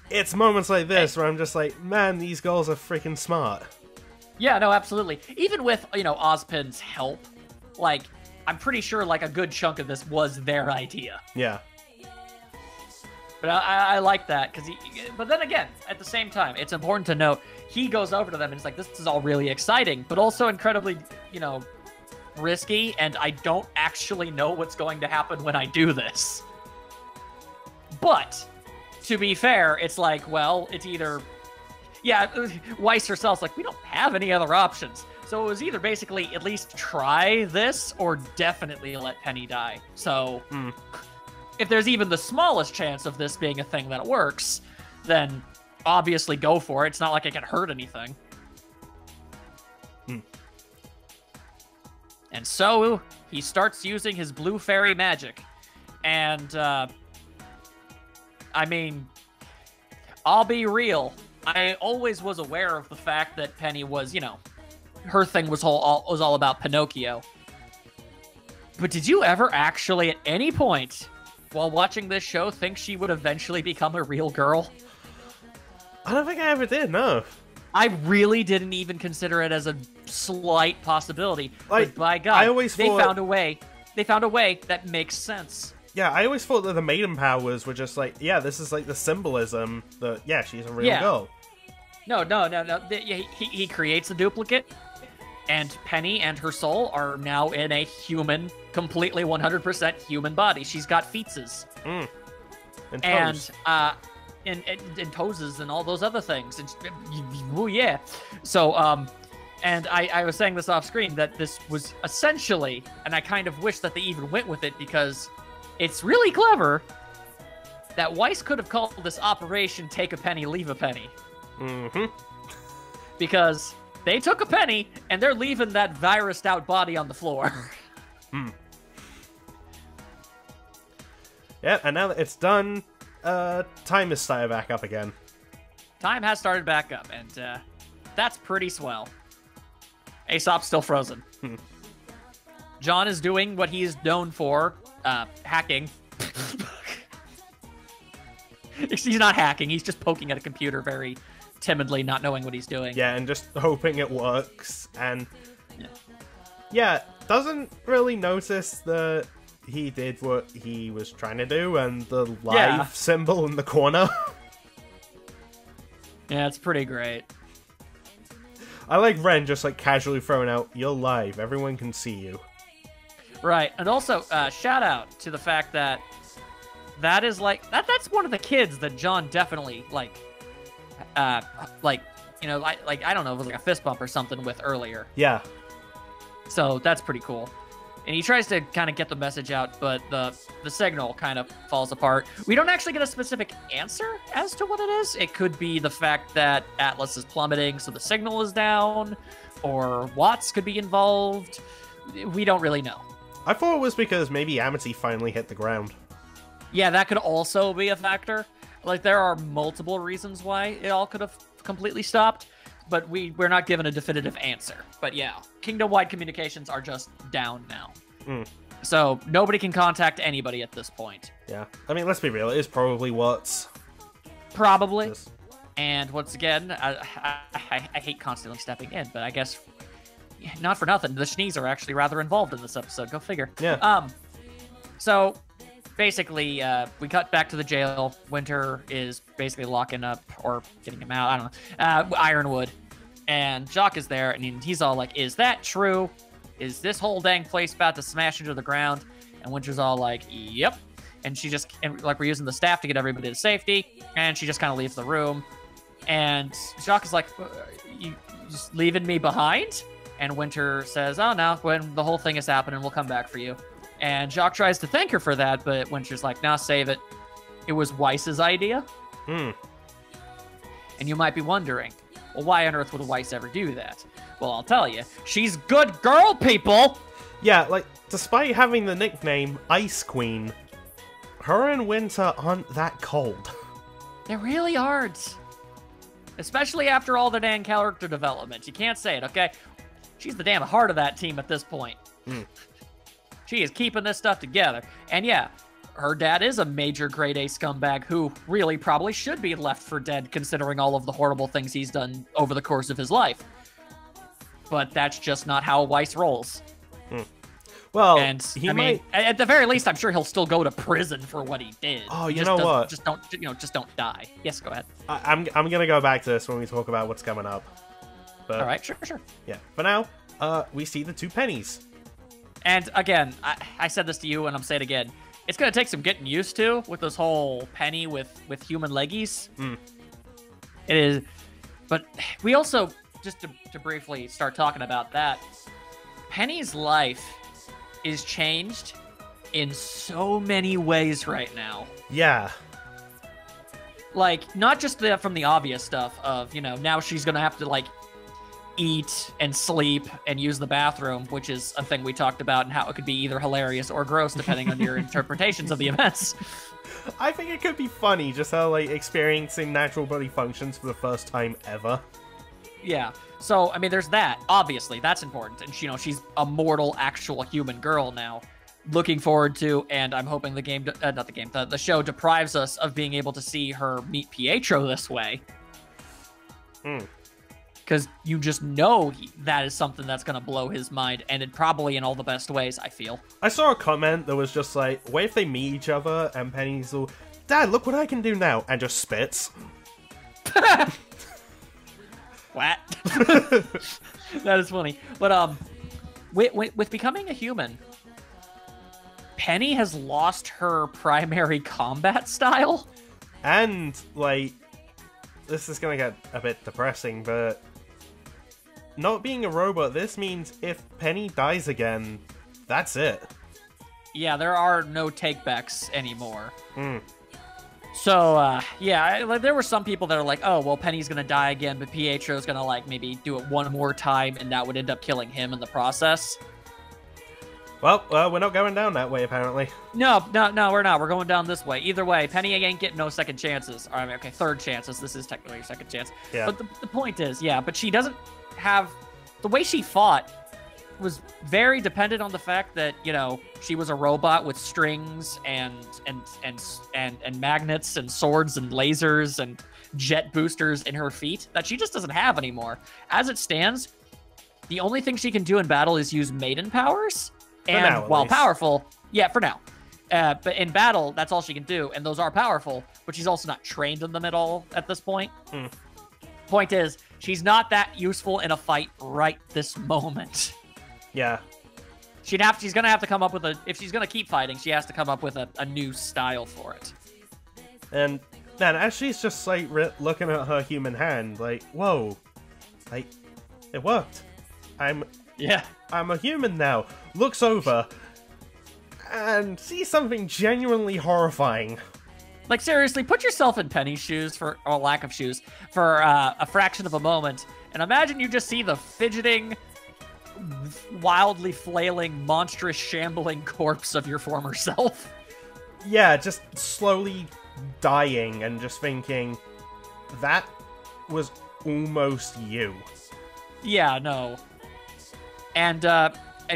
it's moments like this where I'm just like, man, these girls are freaking smart. Yeah, no, absolutely. Even with, Ozpin's help, like, I'm pretty sure, like, a good chunk of this was their idea. Yeah. But I like that, because but then again, at the same time, it's important to note, he goes over to them and it's like, this is all really exciting, but also incredibly, risky, and I don't actually know what's going to happen when I do this. But, to be fair, it's like, well, it's either... Yeah, Weiss herself's like, we don't have any other options. So it was either basically at least try this or definitely let Penny die. So if there's even the smallest chance of this being a thing that works, then obviously go for it. It's not like it can hurt anything. And so he starts using his blue fairy magic. And, I mean, I'll be real. I always was aware of the fact that Penny was, her thing was all about Pinocchio. But did you ever actually, at any point, while watching this show, think she would eventually become a real girl? I don't think I ever did, no. I really didn't even consider it as a slight possibility. Like, but by God, I always thought... they found a way. They found a way that makes sense. Yeah, I always thought that the maiden powers were just like, yeah, this is like the symbolism that, yeah, she's a real girl. No. He creates a duplicate, and Penny and her soul are now in a human, completely 100% human body. She's got feetses. And poses and all those other things. Oh, yeah. So, and I was saying this off screen, that this was essentially, and I kind of wish that they even went with it, because it's really clever that Weiss could have called this Operation Take a Penny, Leave a Penny. Because they took a penny, and they're leaving that virused-out body on the floor. Yeah, and now that it's done, time has started back up again. Time has started back up, and that's pretty swell. Aesop's still frozen. John is doing what he's known for, hacking. He's not hacking, he's just poking at a computer very timidly, not knowing what he's doing. Yeah, and just hoping it works, and... Yeah, doesn't really notice that he did what he was trying to do, and the live symbol in the corner. Yeah, it's pretty great. I like Ren just like casually throwing out, "You're live, everyone can see you." Right, and also, shout out to the fact that that is like, that's one of the kids that John definitely, I don't know, it was like a fist bump or something with earlier. Yeah. So that's pretty cool. And he tries to kind of get the message out, but the signal kind of falls apart. We don't actually get a specific answer as to what it is. It could be the fact that Atlas is plummeting, so the signal is down, or Watts could be involved. We don't really know. I thought it was because maybe Amity finally hit the ground. Yeah, that could also be a factor. Like, there are multiple reasons why it all could have completely stopped, but we're not given a definitive answer. But yeah, kingdom-wide communications are just down now. So nobody can contact anybody at this point. Yeah. I mean, let's be real. It is probably what's... Probably. And once again, I hate constantly stepping in, but I guess not for nothing. The Shnees are actually rather involved in this episode. Go figure. Yeah. So basically, we cut back to the jail. Winter is basically locking up or getting him out. I don't know. Ironwood. And Jock is there, and he's all like, "Is that true? Is this whole dang place about to smash into the ground?" And Winter's all like, "Yep." And she just, like, we're using the staff to get everybody to safety, and she just kind of leaves the room. And Jock is like, "You just leaving me behind?" And Winter says, "Oh, no, when the whole thing is happening, we'll come back for you." And Jock tries to thank her for that, but Winter's like, "Nah, save it. It was Weiss's idea." Hmm. And you might be wondering, well, why on earth would Weiss ever do that? Well, I'll tell you. She's good girl, people! Yeah, like, despite having the nickname Ice Queen, her and Winter aren't that cold. They really aren't. Especially after all the damn character development. You can't say it, okay? She's the damn heart of that team at this point. Mm. She is keeping this stuff together. And yeah, her dad is a major grade A scumbag who really probably should be left for dead considering all of the horrible things he's done over the course of his life. But that's just not how Weiss rolls. Mm. Well, and I mean, at the very least, I'm sure he'll still go to prison for what he did. Oh, you know what? Just don't die. Yes, go ahead. I'm gonna go back to this when we talk about what's coming up. But, all right, sure. Yeah. For now, we see the two pennies. And again, I said this to you, and I'm saying it again. It's gonna take some getting used to with this whole penny with human leggies. Mm. It is, but we also just to briefly start talking about that. Penny's life is changed in so many ways right now. Yeah. Like, not just from the obvious stuff of, now she's gonna have to, like, eat and sleep and use the bathroom, which is a thing we talked about and how it could be either hilarious or gross depending on your interpretations of the events. I think it could be funny just how, like, experiencing natural body functions for the first time ever. Yeah. So, I mean, there's that. Obviously, that's important. And, she's a mortal, actual human girl now. Looking forward to, and I'm hoping the show deprives us of being able to see her meet Pietro this way. Because you just know that is something that's going to blow his mind, and it probably in all the best ways, I feel. I saw a comment that was just like, what if they meet each other and Penny's all, "Dad, look what I can do now," and just spits. What? That is funny. But with becoming a human, Penny has lost her primary combat style. And, like, this is gonna get a bit depressing, but not being a robot, this means if Penny dies again, that's it. Yeah, there are no takebacks anymore. Mm. So, yeah, like, there were some people that are like, oh, well, Penny's gonna die again, but Pietro's gonna, like, maybe do it one more time, and that would end up killing him in the process. Well, we're not going down that way, apparently. No, we're not. We're going down this way. Either way, Penny ain't getting no second chances. I mean, okay, third chances. This is technically your second chance. Yeah. But the point is, yeah, but she doesn't have... The way she fought was very dependent on the fact that, she was a robot with strings and magnets and swords and lasers and jet boosters in her feet that she just doesn't have anymore. As it stands, the only thing she can do in battle is use maiden powers. And while powerful, yeah, for now. But in battle, that's all she can do, and those are powerful, but she's also not trained in them at all at this point. Mm. Point is, she's not that useful in a fight right this moment. Yeah. She's gonna have to come up with if she's gonna keep fighting, she has to come up with a new style for it. And then as she's just, like, looking at her human hand, like, whoa, like, it worked. I'm a human now. Looks over and sees something genuinely horrifying. Like, seriously, put yourself in Penny's shoes, or lack of shoes, for a fraction of a moment, and imagine you just see the fidgeting, wildly flailing, monstrous, shambling corpse of your former self. Yeah, just slowly dying and just thinking, that was almost you. Yeah, no. And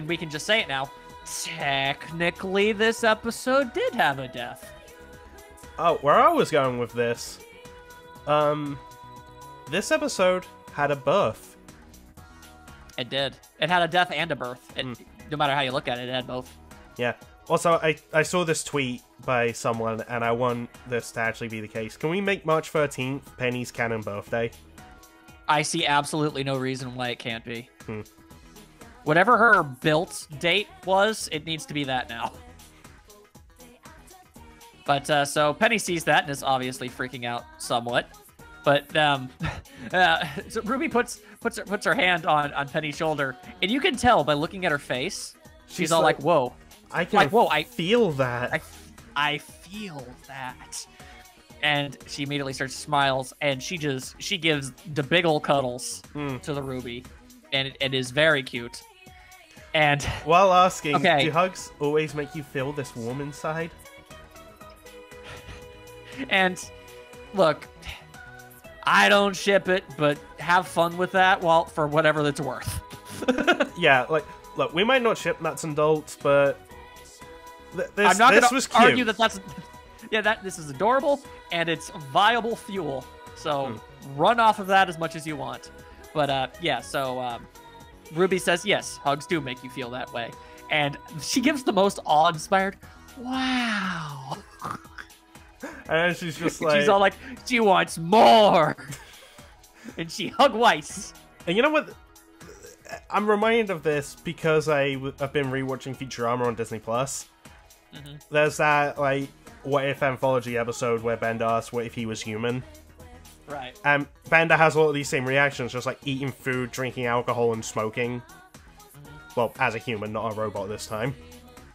we can just say it now. technically, this episode did have a death. Oh, where I was going with this. This episode had a birth. It did. It had a death and a birth. No matter how you look at it, it had both. Yeah. Also, I saw this tweet by someone, and I want this to actually be the case. Can we make March 13th Penny's canon birthday? I see absolutely no reason why it can't be. Whatever her built date was, it needs to be that now. But, so Penny sees that and is obviously freaking out somewhat. But, so RWBY puts her hand on Penny's shoulder, and you can tell by looking at her face, she's all like, whoa. I can feel that. I feel that. And she immediately starts to smiles, and she gives the big ol' cuddles to the RWBY, and it is very cute. And while asking, do hugs always make you feel this warm inside? And look, I don't ship it, but have fun with that for whatever that's worth. Yeah, like, look, we might not ship nuts and bolts, but I'm not going to argue that this is adorable, and it's viable fuel. So run off of that as much as you want. But yeah, so RWBY says, yes, hugs do make you feel that way. And she gives the most awe-inspired, wow. And she's just like... She's all like, she wants more. And she hug Weiss. And you know what? I'm reminded of this because I've been rewatching Futurama on Disney+. There's that, like, what if anthology episode where Bender asks what if he was human. Right. And Bender has all of these same reactions, just like eating food, drinking alcohol, and smoking. Well, as a human, not a robot this time.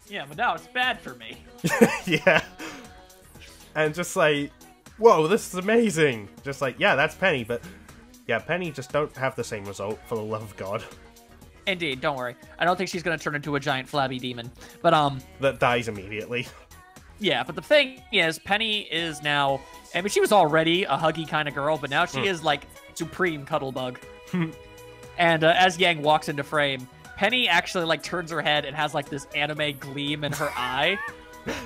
Yeah, but now it's bad for me. Yeah. And just like, whoa, this is amazing. Just like, yeah, that's Penny, but yeah, Penny just don't have the same result, for the love of God. Indeed, don't worry. I don't think she's going to turn into a giant flabby demon. But, that dies immediately. Yeah, but the thing is, Penny is now... I mean, she was already a huggy kind of girl, but now she is, like, supreme cuddle bug. And as Yang walks into frame, Penny actually, like, turns her head and has, like, this anime gleam in her eye.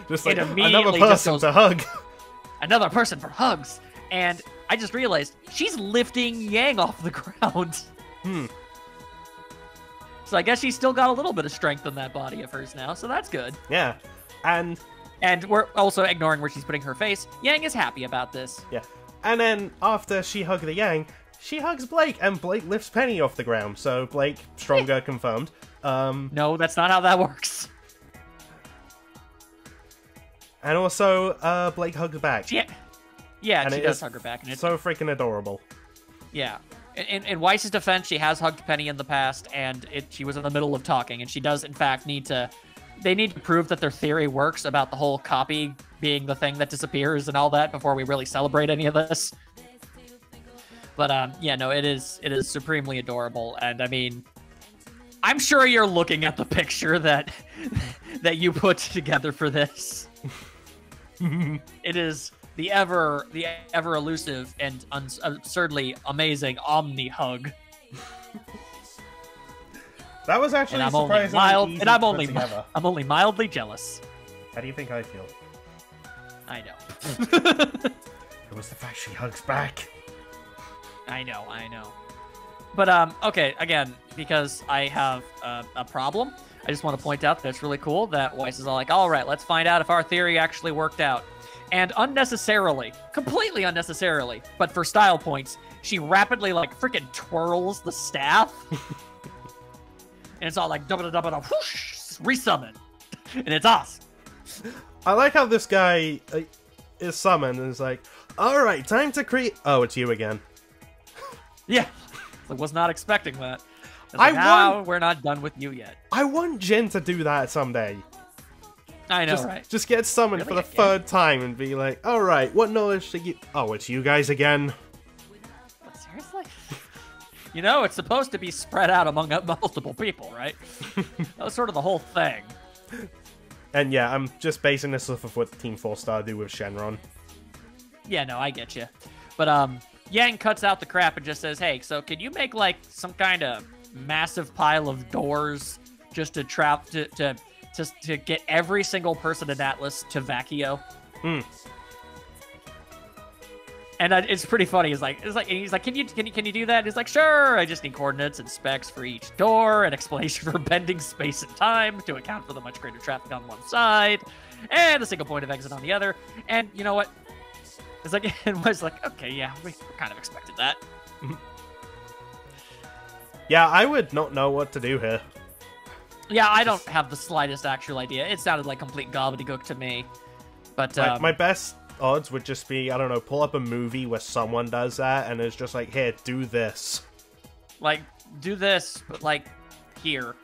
Just like, another person to hug. Another person for hugs. And I just realized, she's lifting Yang off the ground. So I guess she's still got a little bit of strength in that body of hers now, so that's good. Yeah, and we're also ignoring where she's putting her face. Yang is happy about this. Yeah, and then after she hugged the Yang, she hugs Blake, and Blake lifts Penny off the ground, so Blake, stronger, confirmed. No, that's not how that works. And also, Blake hugs back. Yeah, and she does hug her back. And it's so freaking adorable. Yeah. In Weiss's defense, she has hugged Penny in the past, and she was in the middle of talking, and she does, in fact, they need to prove that their theory works about the whole copy being the thing that disappears and all that before we really celebrate any of this. But, yeah, no, it is supremely adorable, and, I mean, I'm sure you're looking at the picture that you put together for this. It is... the ever elusive and absurdly amazing Omni hug. That was actually surprisingly easy to put together. I'm only mildly jealous. How do you think I feel? I know. It was the fact she hugs back. I know. But okay, again, because I have a problem, I just want to point out that it's really cool that Weiss is all like, all right, let's find out if our theory actually worked out. And unnecessarily, completely unnecessarily, but for style points, she rapidly, like, freaking twirls the staff. And it's all like, da-ba-da-da-ba-da, whoosh, resummon. And it's awesome. I like how this guy is summoned and is like, alright, time to create... Oh, it's you again. Yeah. I was not expecting that. We're not done with you yet. I want Jin to do that someday. I know, right? Just get summoned for the third time and be like, alright, what knowledge should you... Oh, it's you guys again. What, seriously? You know, it's supposed to be spread out among multiple people, right? That was sort of the whole thing. And yeah, I'm just basing this off of what Team 4-Star do with Shenron. Yeah, no, I get you. But, Yang cuts out the crap and just says, hey, so can you make, like, some kind of massive pile of doors just to to get every single person in Atlas to Vacchio. And it's pretty funny. He's like, can you do that? And he's like, sure. I just need coordinates and specs for each door, an explanation for bending space and time to account for the much greater traffic on one side, and the single point of exit on the other. And you know what? It's like, and was like, okay, yeah, we kind of expected that. Yeah, I would not know what to do here. Yeah, I don't have the slightest actual idea. It sounded like complete gobbledygook to me. But my best odds would just be, I don't know, pull up a movie where someone does that and it's just like, here, do this. Like, do this, but like, here.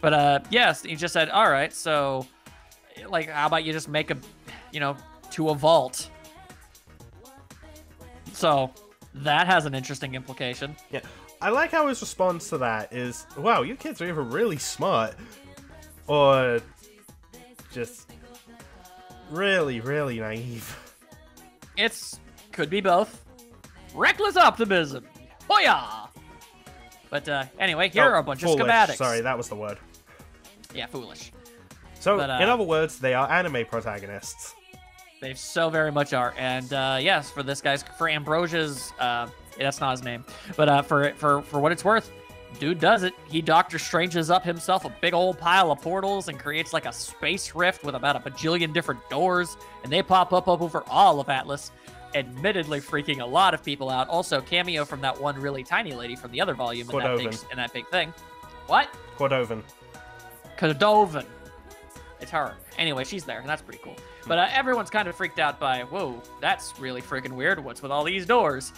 But yes, he just said, all right, so, like, how about you just make a, to a vault? So, that has an interesting implication. Yeah, I like how his response to that is, wow, you kids are either really smart, or just really, really naive. Could be both. Reckless optimism. Hoya! But anyway, here are a bunch foolish. of schematics. Sorry, that was the word. Yeah, foolish. So, in other words, they are anime protagonists. They so very much are. And yes, for Ambrosia's, that's not his name, but for what it's worth, dude does it. He Doctor Stranges up himself a big old pile of portals and creates like a space rift with about a bajillion different doors, and they pop up over all of Atlas, admittedly freaking a lot of people out. Also, cameo from that one really tiny lady from the other volume in that big thing. What? Cordovan. It's her. Anyway, she's there, and that's pretty cool. But everyone's kind of freaked out by, whoa, that's really freaking weird. What's with all these doors?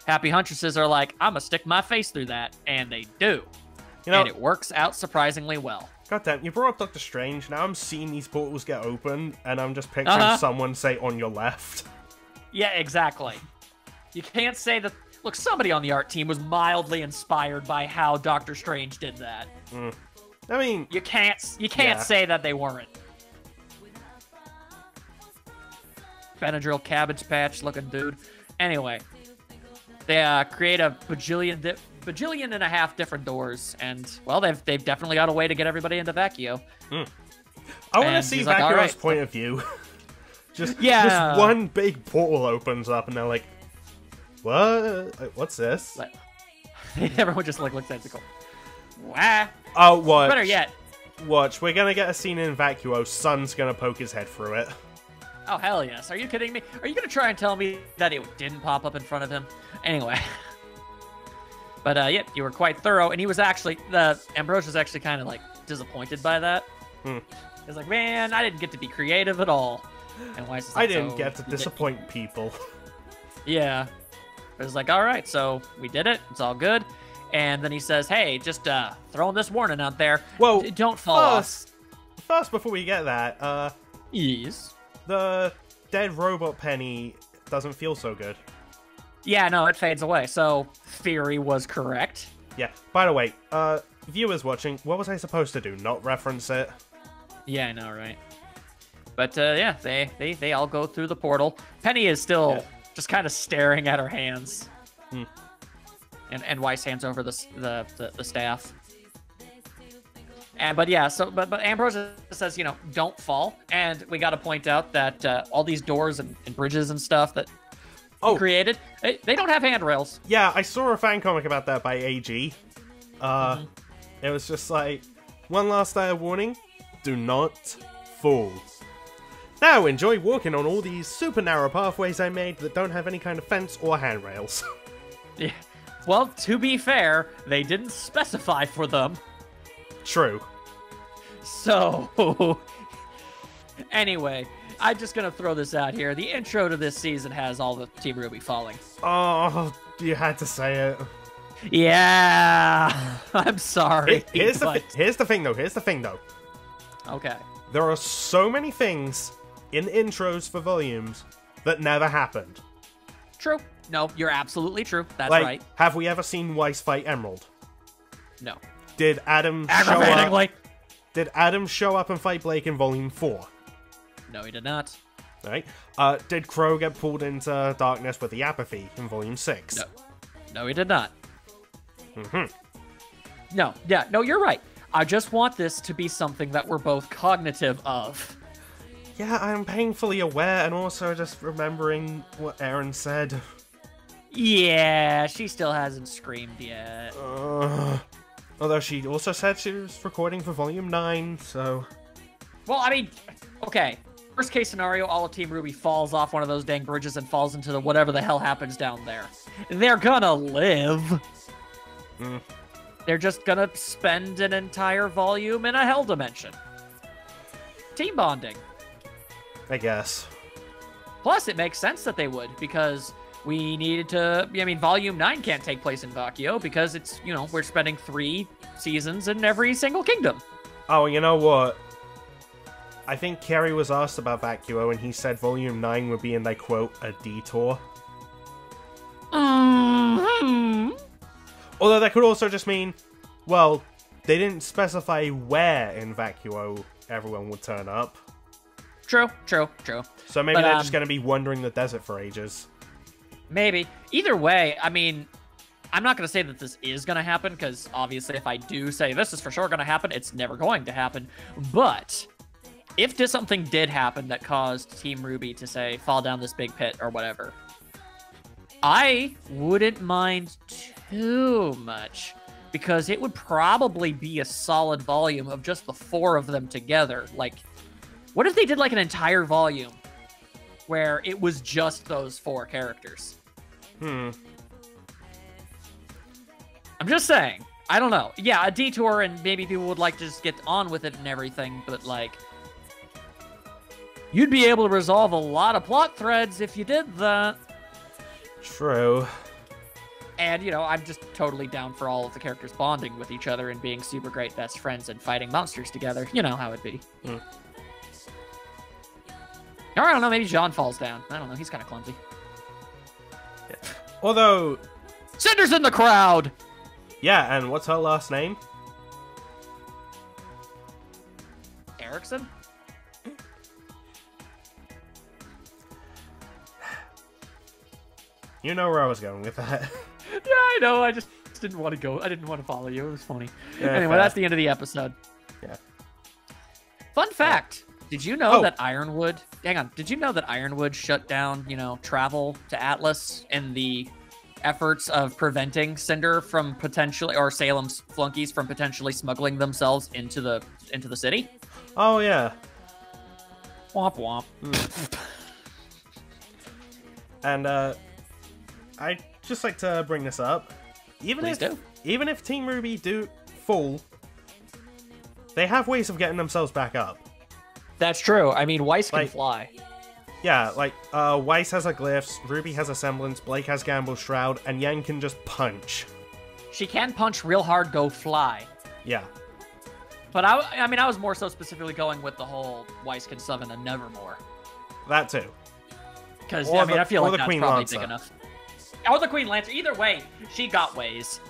Happy Huntresses are like, I'm gonna stick my face through that, and they do. And it works out surprisingly well. Goddamn, you brought up Doctor Strange, now I'm seeing these portals get open, and I'm just picturing someone say, on your left. Yeah, exactly. You can't say that... Look, somebody on the art team was mildly inspired by how Doctor Strange did that. I mean... You can't say that they weren't. Benadryl Cabbage Patch looking dude. Anyway... They create a bajillion and a half different doors, and well, they've definitely got a way to get everybody into Vacchio. I want to see Vacchio's point of view. just one big portal opens up, and they're like, "What? What's this?" Everyone just like looks at it and go, "Wah!" Oh, watch. Better yet, watch. We're gonna get a scene in Vacchio. Sun's gonna poke his head through it. Oh, hell yes. Are you kidding me? Are you going to try and tell me that it didn't pop up in front of him? Anyway. But, yeah, you were quite thorough. And he was actually, Ambrose was actually kind of, like, disappointed by that. He was like, man, I didn't get to be creative at all. And Weiss is like, I didn't get to disappoint people. Yeah. It was like, all right, so we did it. It's all good. And then he says, hey, just throwing this warning out there. Well, don't fall off. First, before we get that, yes. The dead robot penny doesn't feel so good. Yeah, no, it fades away. So, theory was correct. Yeah. By the way, viewers watching, what was I supposed to do? Not reference it? Yeah, I know, right? But, yeah, they all go through the portal. Penny is still just kind of staring at her hands. And Weiss hands over the staff. But yeah, but Ambrose says, don't fall. And we got to point out that all these doors and bridges and stuff that he created, they don't have handrails. Yeah, I saw a fan comic about that by AG. It was just like, one last warning, do not fall. Now enjoy walking on all these super narrow pathways I made that don't have any kind of fence or handrails. Yeah. Well, to be fair, they didn't specify for them. True. So, anyway, I'm just going to throw this out here. The intro to this season has all the Team RWBY falling. Oh, you had to say it. Yeah, I'm sorry. Here's the thing, though. Okay. There are so many things in intros for volumes that never happened. True. No, you're absolutely true. That's like, right. Have we ever seen Weiss fight Emerald? No. Did Adam show up and fight Blake in Volume 4? No, he did not. Right. Did Crow get pulled into darkness with the apathy in Volume 6? No, he did not. No, yeah, no, you're right. I just want this to be something that we're both cognitive of. Yeah, I'm painfully aware, and also just remembering what Aaron said. Yeah, she still hasn't screamed yet. Although she also said she was recording for Volume 9, so... Well, I mean, okay. Worst case scenario, all of Team RWBY falls off one of those dang bridges and falls into the whatever the hell happens down there. They're gonna live. They're just gonna spend an entire volume in a hell dimension. Team bonding. I guess. Plus, it makes sense that they would, because we needed to... I mean, Volume 9 can't take place in Vacuo, because it's, you know, we're spending 3 seasons in every single kingdom. Oh, you know what? I think Kerry was asked about Vacuo, and he said Volume 9 would be in, like, quote, a detour. Although that could also just mean, well, they didn't specify where in Vacuo everyone would turn up. True. So maybe they're just going to be wandering the desert for ages. Maybe. Either way, I mean, I'm not going to say that this is going to happen, because obviously if I do say this is for sure going to happen, it's never going to happen. But if something did happen that caused Team RWBY to, say, fall down this big pit or whatever, I wouldn't mind too much, because it would probably be a solid volume of just the 4 of them together. Like, what if they did like an entire volume where it was just those 4 characters? I'm just saying. I don't know. Yeah, a detour, and maybe people would like to just get on with it and everything, but like, you'd be able to resolve a lot of plot threads if you did that. True. And, you know, I'm just totally down for all of the characters bonding with each other and being super great best friends and fighting monsters together. You know how it'd be. Or, I don't know, maybe Jean falls down. I don't know, he's kind of clumsy. Yeah. Although... Cinder's in the crowd! Yeah, and what's her last name? Erickson? You know where I was going with that. Yeah, I know, I just didn't want to go. I didn't want to follow you, it was funny. Yeah, anyway, that's the end of the episode. Yeah. Fun fact. Did you know that Ironwood... Hang on. Did you know that Ironwood shut down, you know, travel to Atlas in the efforts of preventing Cinder from potentially... Or Salem's flunkies from potentially smuggling themselves into the city? Oh, yeah. Womp womp. And, I'd just like to bring this up. Even if Team RWBY do fall, they have ways of getting themselves back up. That's true. I mean, Weiss can fly. Yeah, like, Weiss has a glyphs, RWBY has a semblance, Blake has Gamble's Shroud, and Yang can just punch. She can punch real hard, go fly. Yeah. But I mean, I was more so specifically going with the whole Weiss can summon a Nevermore. That too. Because, I mean, I feel like that's probably big enough. Or the Queen Lancer. Either way, she got ways.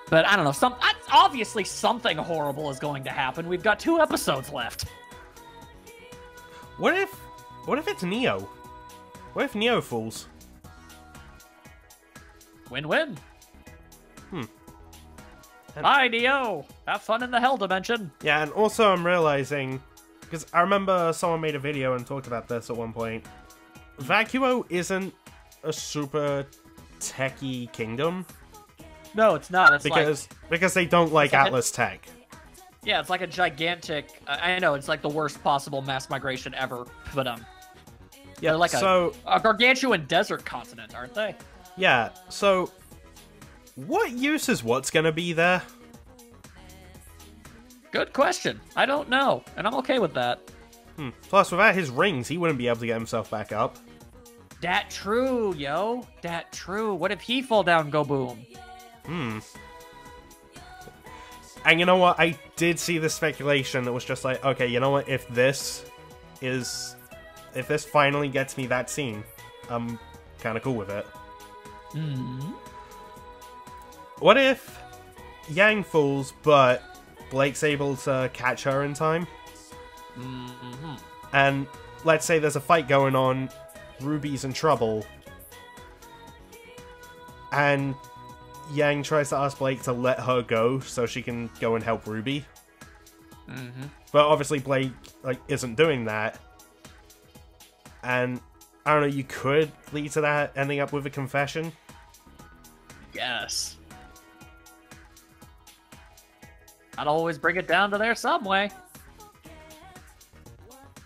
But I don't know. Obviously, something horrible is going to happen. We've got 2 episodes left. What if it's Neo? What if Neo falls? Win-win. Bye, Neo. Have fun in the Hell Dimension. Yeah, and also I'm realizing, because I remember someone made a video and talked about this at one point. Vacuo isn't a super techie kingdom. No, it's not. It's because they don't like Atlas tech. Yeah, it's like a gigantic... I know, it's like the worst possible mass migration ever, but, yeah, they're like a gargantuan desert continent, aren't they? Yeah, so... What use is what's gonna be there? Good question. I don't know, and I'm okay with that. Plus, without his rings, he wouldn't be able to get himself back up. Dat true, yo. Dat true. What if he fall down and go boom? And you know what? I did see the speculation that was just like, okay, you know what? If this finally gets me that scene, I'm kind of cool with it. What if Yang falls, but Blake's able to catch her in time? And let's say there's a fight going on, RWBY's in trouble, and Yang tries to ask Blake to let her go so she can go and help RWBY. But obviously Blake isn't doing that, and I don't know. You could lead to that ending up with a confession. Yes. I'd always bring it down to there some way.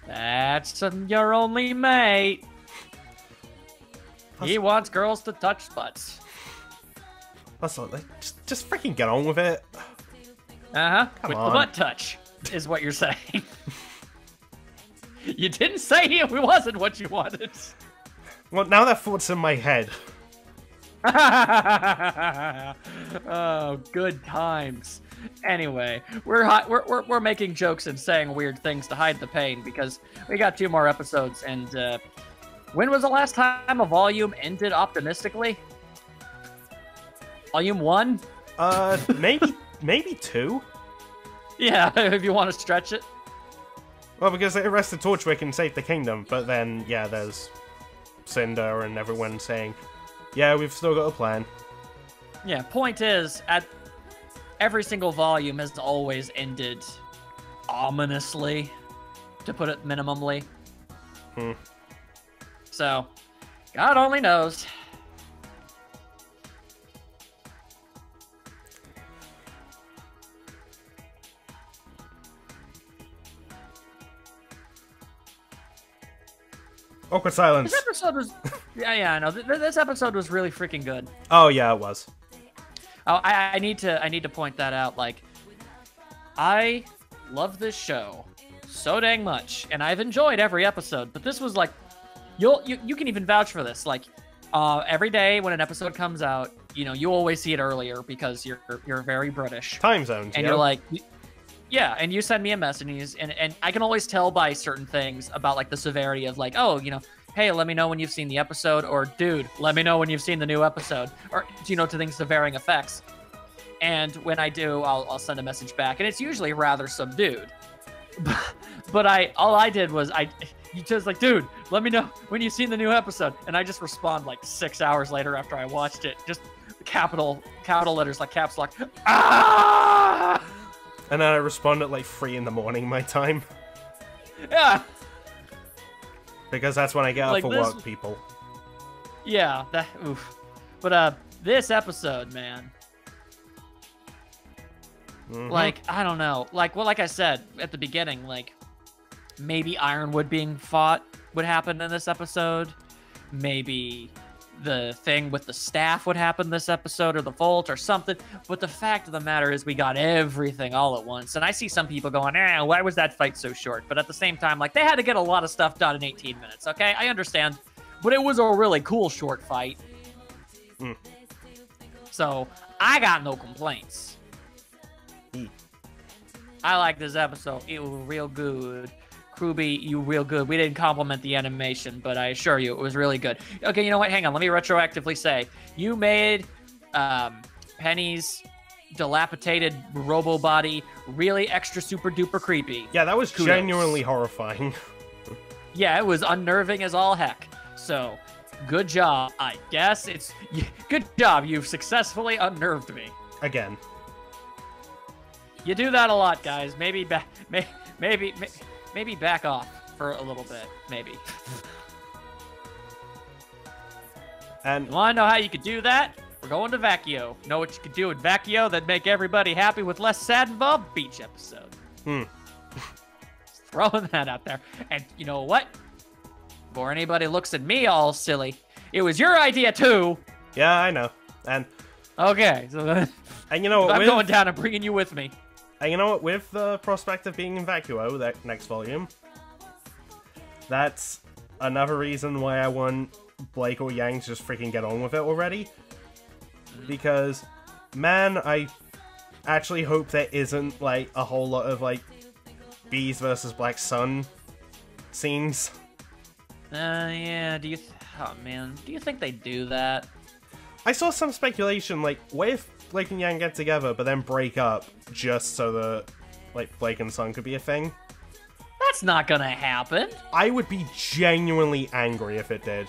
That's your only mate. He wants girls to touch butts. That's not, just freaking get on with it. With the butt touch, is what you're saying. You didn't say it wasn't what you wanted. Well, now that thought's in my head. Oh, good times. Anyway, we're making jokes and saying weird things to hide the pain because we got 2 more episodes. And when was the last time a volume ended optimistically? Volume 1? Maybe 2. Yeah, if you want to stretch it. Well, because they arrested Torchwick and saved the kingdom, but then yeah, there's Cinder and everyone saying, "Yeah, we've still got a plan." Yeah, point is, at every single volume has always ended ominously, to put it minimally. So, God only knows. Awkward silence. This episode was... yeah, I know. This episode was really freaking good. Oh, yeah, it was. Oh, I need to point that out. Like, I love this show so dang much, and I've enjoyed every episode. But this was like, you can even vouch for this. Like, every day when an episode comes out, you know, you always see it earlier because you're very British. Time zones, and you're like, yeah, and you send me a message, and I can always tell by certain things about like the severity of like, oh, you know, hey, let me know when you've seen the episode, or dude, let me know when you've seen the new episode, or, you know, to things to varying effects. And when I do, I'll send a message back, and it's usually rather subdued. But all I did was you just like, dude, let me know when you've seen the new episode, and I just respond like 6 hours later after I watched it, just capital letters like caps lock. Ah! And then I respond at like 3 in the morning my time. Yeah. Because that's when I get up like for work, people. Yeah, oof. But this episode, man. Like, I don't know. Like, well, like I said at the beginning, like, maybe Ironwood being fought would happen in this episode. Maybe the thing with the staff would happen this episode, or the Vault, or something. But the fact of the matter is we got everything all at once. And I see some people going, why was that fight so short? But at the same time, like, they had to get a lot of stuff done in 18 minutes, okay? I understand. But it was a really cool short fight. So, I got no complaints. I like this episode. It was real good. RWBY, you real good. We didn't compliment the animation, but I assure you it was really good. Okay, you know what? Hang on. Let me retroactively say. You made Penny's dilapidated robo body really extra super duper creepy. Yeah, that was genuinely horrifying. Yeah, it was unnerving as all heck. So, good job. I guess it's... Good job. You've successfully unnerved me. Again. You do that a lot, guys. Maybe back off for a little bit. Maybe. And you want to know how you could do that? We're going to Vacchio. Know what you could do in Vacchio that'd make everybody happy with less sad involved? Beach episode. Just throwing that out there. And you know what? Before anybody looks at me all silly, it was your idea too. Yeah, I know. And okay, so and you know what? I'm going down and bringing you with me. And you know what? With the prospect of being in Vacuo, that next volume, that's another reason why I want Blake or Yang to just freaking get on with it already. Because, man, I actually hope there isn't, like, a whole lot of, like, Bees versus Black Sun scenes. Yeah, oh man, do you think they do that? I saw some speculation, like, what if Blake and Yang get together, but then break up, just so that, like, Blake and Sun could be a thing? That's not gonna happen. I would be genuinely angry if it did.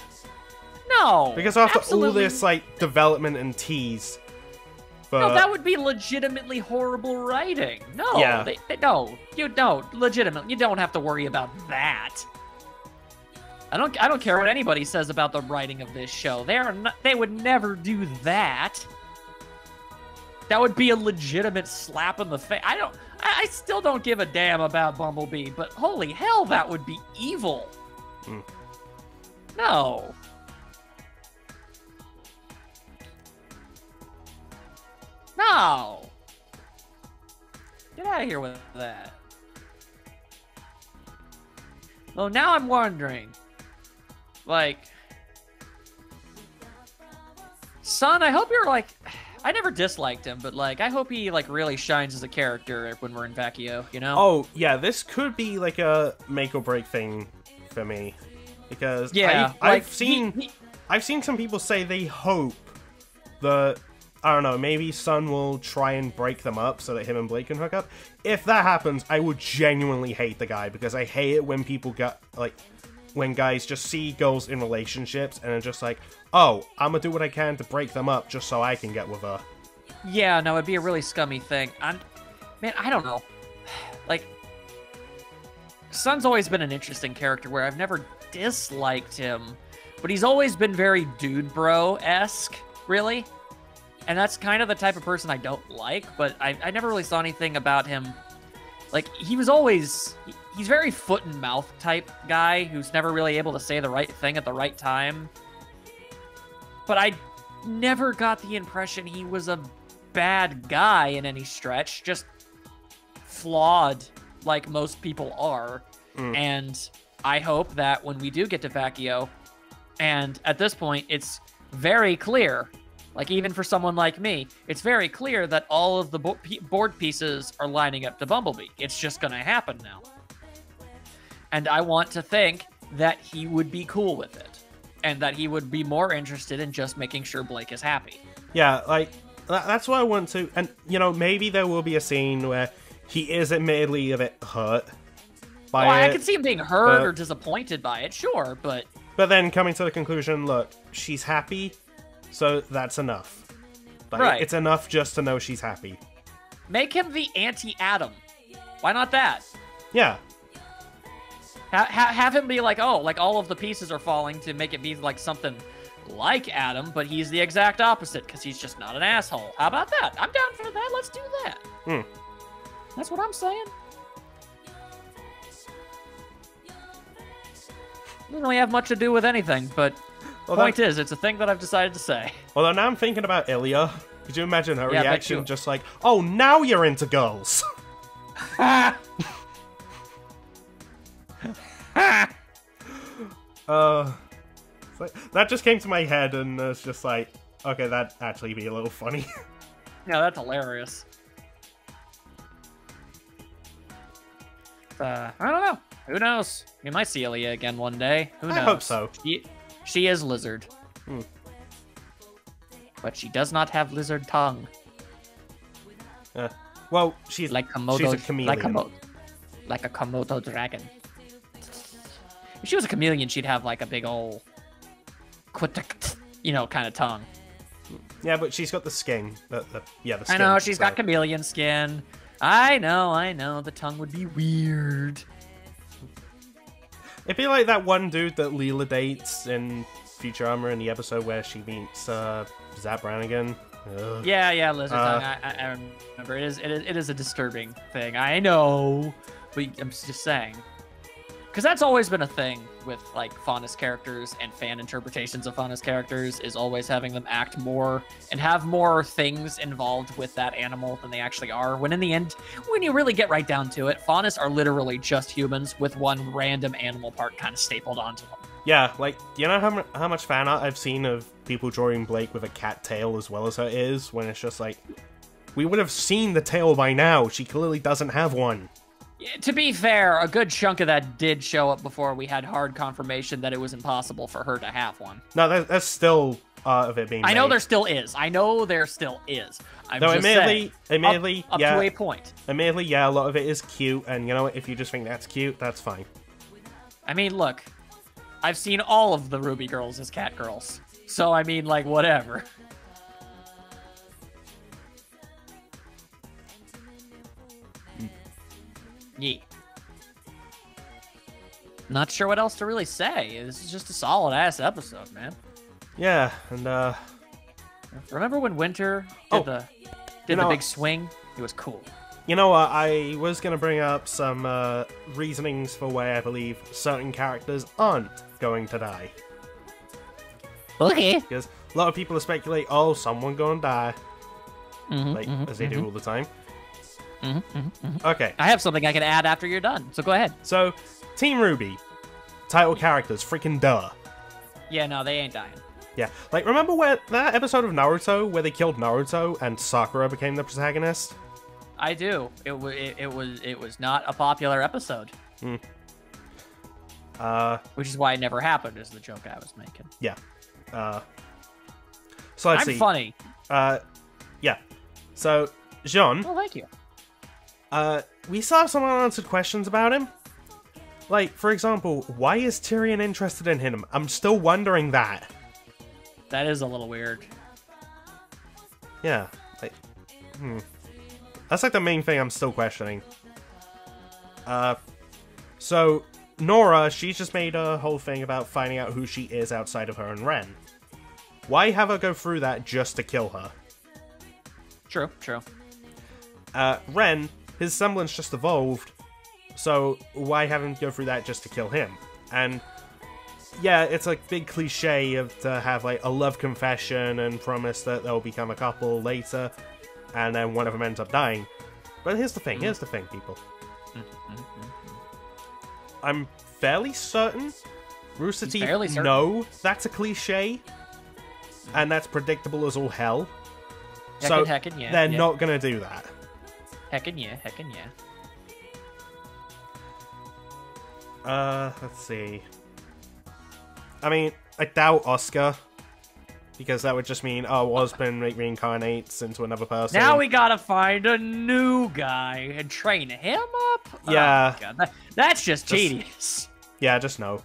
No! Because after absolutely. all this, like, development and tease, But no, that would be legitimately horrible writing. No, Yeah. No, you don't. Legitimate. You don't have to worry about that. I don't care what anybody says about the writing of this show. They would never do that. That would be a legitimate slap in the face. I still don't give a damn about Bumblebee, but holy hell, that would be evil. No. No. Get out of here with that. Well, now I'm wondering, like, Son, I hope you're like, I never disliked him, but like, I hope he like really shines as a character when we're in Vacchio, you know? Oh, yeah, this could be like a make or break thing for me. Because yeah, I've seen some people say they hope that, I don't know, maybe Sun will try and break them up so that him and Blake can hook up. If that happens, I would genuinely hate the guy, because I hate it when people get, like, when guys just see girls in relationships and are just like, oh, I'm gonna do what I can to break them up just so I can get with her. Yeah, no, it'd be a really scummy thing. Man, I don't know. Like, Sun's always been an interesting character where I've never disliked him, but he's always been very dude bro-esque, really. And that's kind of the type of person I don't like, but I never really saw anything about him. Like, he was always... He's very foot and mouth type guy who's never really able to say the right thing at the right time. But I never got the impression he was a bad guy in any stretch, just flawed like most people are. And I hope that when we do get to Vacchio, and at this point, it's very clear, like even for someone like me, it's very clear that all of the board pieces are lining up to Bumblebee. It's just going to happen now. And I want to think that he would be cool with it. And that he would be more interested in just making sure Blake is happy. Yeah, like, that's what I want to... And, you know, maybe there will be a scene where he is admittedly a bit hurt by it. I can see him being hurt or disappointed by it, sure, but... But then coming to the conclusion, look, she's happy, so that's enough. Like, right. It's enough just to know she's happy. Make him the anti-Adam. Why not that? Yeah. Have him be like, oh, like all of the pieces are falling to make it be like something like Adam, but he's the exact opposite because he's just not an asshole. How about that? I'm down for that. Let's do that. That's what I'm saying. Doesn't really have much to do with anything, but point is, it's a thing that I've decided to say. Although now I'm thinking about Ilya. Could you imagine her reaction? Just like, oh, now you're into girls. That just came to my head, and it's just like, okay, that'd actually be a little funny. Yeah, that's hilarious. I don't know. Who knows? We might see Ilya again one day. Who knows? I hope so. She is lizard. But she does not have lizard tongue. Well, she's like Komodo, she's a chameleon. Like a Komodo dragon. If she was a chameleon, she'd have like a big old, you know, kind of tongue. Yeah, but she's got the skin. The skin. I know, she's got chameleon skin. I know. The tongue would be weird. It'd be like that one dude that Leela dates in Futurama in the episode where she meets Zap Brannigan. Ugh. Yeah, lizard tongue. I remember. It is a disturbing thing. I know, but I'm just saying. Because that's always been a thing with, like, Faunus characters and fan interpretations of Faunus characters, is always having them act more and have more things involved with that animal than they actually are. When in the end, when you really get right down to it, Faunus are literally just humans with one random animal part kind of stapled onto them. Yeah, like, you know how much fan art I've seen of people drawing Blake with a cat tail as well as her ears, when it's just like, we would have seen the tail by now, she clearly doesn't have one. To be fair, a good chunk of that did show up before we had hard confirmation that it was impossible for her to have one. No, that's still of it being made. I know there still is. I'm just admittedly, saying, up yeah, to a point. Admittedly, yeah, a lot of it is cute, and you know what, if you just think that's cute, that's fine. I mean, look, I've seen all of the RWBY girls as cat girls. So, I mean, like, whatever. Yeah. Not sure what else to really say. This is just a solid-ass episode, man. Yeah, and, Remember when Winter did the big swing? It was cool. You know what, I was going to bring up some reasonings for why I believe certain characters aren't going to die. Okay. Because a lot of people speculate, oh, someone gonna die. As they do all the time. Okay. I have something I can add after you're done, so go ahead. So, Team RWBY, title characters, freaking duh. Yeah, no, they ain't dying. Yeah, like, remember where that episode of Naruto where they killed Naruto and Sakura became the protagonist? I do. It was not a popular episode. Which is why it never happened, is the joke I was making. Yeah. So let's see. I'm funny. Yeah. So, Jean. Oh, thank you. We still have some unanswered questions about him. Like, for example, why is Tyrion interested in him? I'm still wondering that. That is a little weird. Yeah. Like, That's like the main thing I'm still questioning. So, Nora, she's just made a whole thing about finding out who she is outside of her and Ren. Why have her go through that just to kill her? True, true. Ren, his semblance just evolved, so why have him go through that just to kill him? And yeah, it's like big cliche to have like a love confession and promise that they'll become a couple later, and then one of them ends up dying. But here's the thing, people. I'm fairly certain Rooster Teeth know that's a cliche, and that's predictable as all hell. Heckin' yeah. They're not gonna do that. Heckin' yeah. Let's see. I mean, I doubt Oscar, because that would just mean, oh, Osborn reincarnates into another person. Now we gotta find a new guy and train him up? Yeah. Oh, God. That's just tedious. Yeah, just no.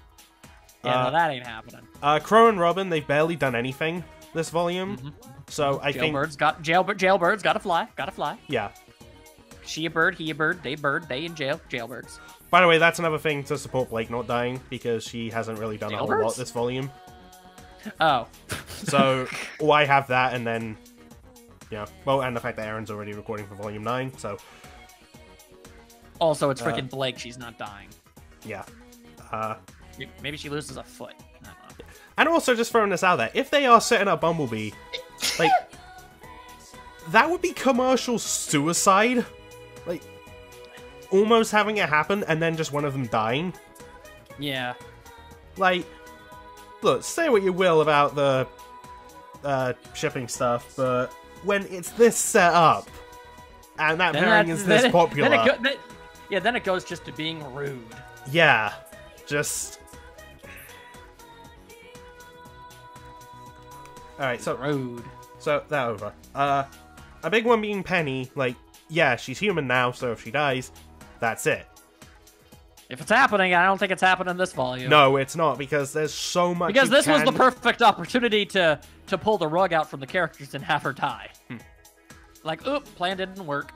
Yeah, no, that ain't happening. Crow and Robin, they've barely done anything this volume. So I think... Jailbirds gotta fly. Yeah. She a bird, he a bird, they in jail, jailbirds. By the way, that's another thing to support Blake not dying, because she hasn't really done a whole lot this volume. Oh. So, why have that, and then... Yeah. Well, and the fact that Aaron's already recording for Volume 9, so... Also, it's freaking Blake, she's not dying. Yeah. Maybe she loses a foot. I don't know. And also, just throwing this out there, if they are setting up Bumblebee, like... that would be commercial suicide. Like, almost having it happen, and then just one of them dying. Yeah. Like, look, say what you will about the shipping stuff, but when it's this set up, and that pairing is this popular... Then it goes just to being rude. Yeah. Just... Alright, so... Rude. So, that over. A big one being Penny, like, yeah, she's human now, so if she dies, that's it. If it's happening, I don't think it's happening this volume. No, it's not, because there's so much. Because this was the perfect opportunity to pull the rug out from the characters and have her die. Like, oop, plan didn't work.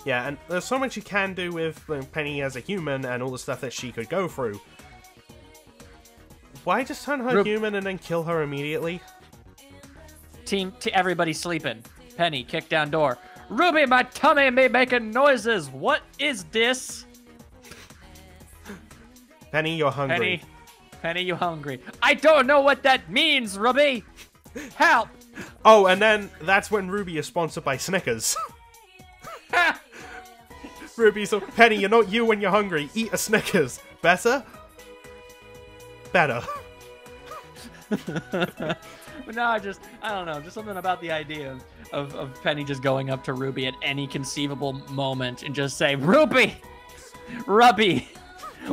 Yeah, and there's so much you can do with Penny as a human and all the stuff that she could go through. Why just turn her human and then kill her immediately? Everybody sleeping. Penny, kick down door. RWBY, my tummy may making noises. What is this? Penny, you're hungry. Penny, you hungry. I don't know what that means, RWBY. Help. Oh, and then that's when RWBY is sponsored by Snickers. RWBY's like, Penny, you're not you when you're hungry. Eat a Snickers. Better? Better. But no, I don't know, just something about the idea of Penny just going up to RWBY at any conceivable moment and just say, RWBY,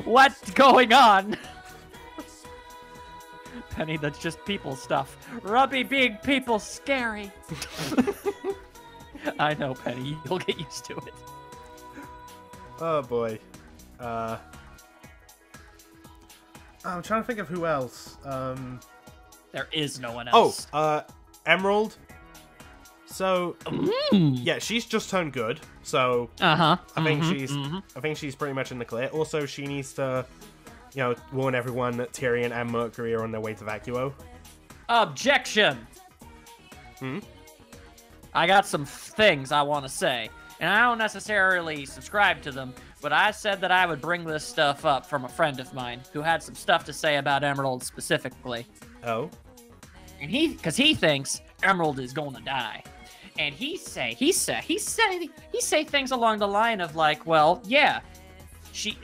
what's going on? Penny, that's just people stuff. RWBY being people scary. I know, Penny, you'll get used to it. Oh boy. I'm trying to think of who else. There is no one else. Oh, Emerald. So, yeah, she's just turned good. So, I think she's pretty much in the clear. Also, she needs to, warn everyone that Tyrion and Mercury are on their way to Vacuo. Objection. I got some things I want to say, and I don't necessarily subscribe to them, but I said that I would bring this stuff up from a friend of mine who had some stuff to say about Emerald specifically. Oh. And because he thinks Emerald is going to die. And he say things along the line of like, well, yeah,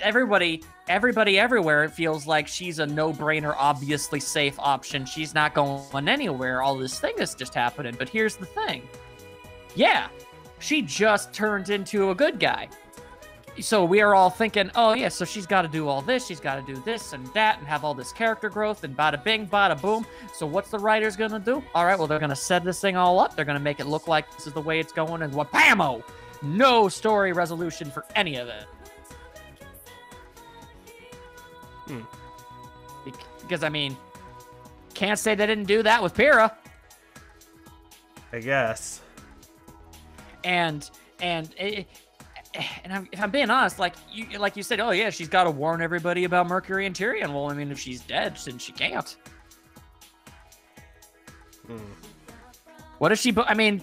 everybody everywhere feels like she's a no-brainer, obviously safe option. She's not going anywhere. All this thing is just happening. But here's the thing. Yeah, she just turned into a good guy. So we are all thinking, oh yeah, so she's got to do all this, she's got to do this and that, and have all this character growth, and bada bing, bada boom. So what's the writers gonna do? All right, well, they're gonna set this thing all up. They're gonna make it look like this is the way it's going, and wham-o! No story resolution for any of it. Because, I mean, can't say they didn't do that with Pyrrha. I guess. And if I'm being honest, like you said, oh yeah, she's got to warn everybody about Mercury and Tyrion. Well, I mean, if she's dead, then she can't. What if she? I mean,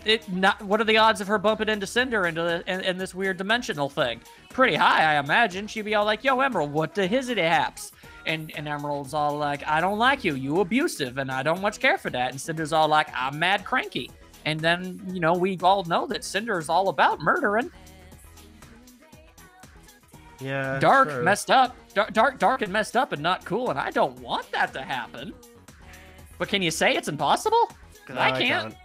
what are the odds of her bumping into Cinder in this weird dimensional thing? Pretty high, I imagine. She'd be all like, "Yo, Emerald, what the hizzity haps?" And Emerald's all like, "I don't like you. You abusive, and I don't much care for that." And Cinder's all like, "I'm mad cranky." And then we all know that Cinder's all about murdering. Yeah, dark, true. Messed up. Dark and messed up and not cool, and I don't want that to happen. But can you say it's impossible? Because I can't.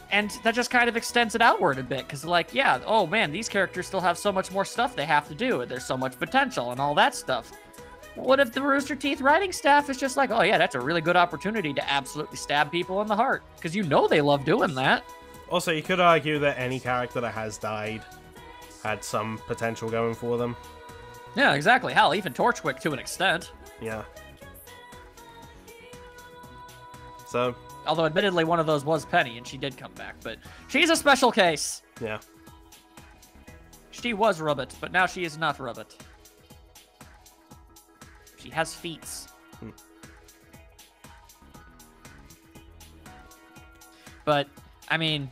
And that just kind of extends it outward a bit, because like, yeah, oh man, these characters still have so much more stuff they have to do, and there's so much potential and all that stuff. What if the Rooster Teeth writing staff is just like, oh yeah, that's a really good opportunity to absolutely stab people in the heart, because they love doing that. Also, you could argue that any character that has died had some potential going for them. Yeah, exactly. Hell, even Torchwick to an extent. Yeah. So... Although, admittedly, one of those was Penny, and she did come back, but she's a special case. Yeah. She was Rubbit, but now she is not Rubbit. She has feet. But, I mean,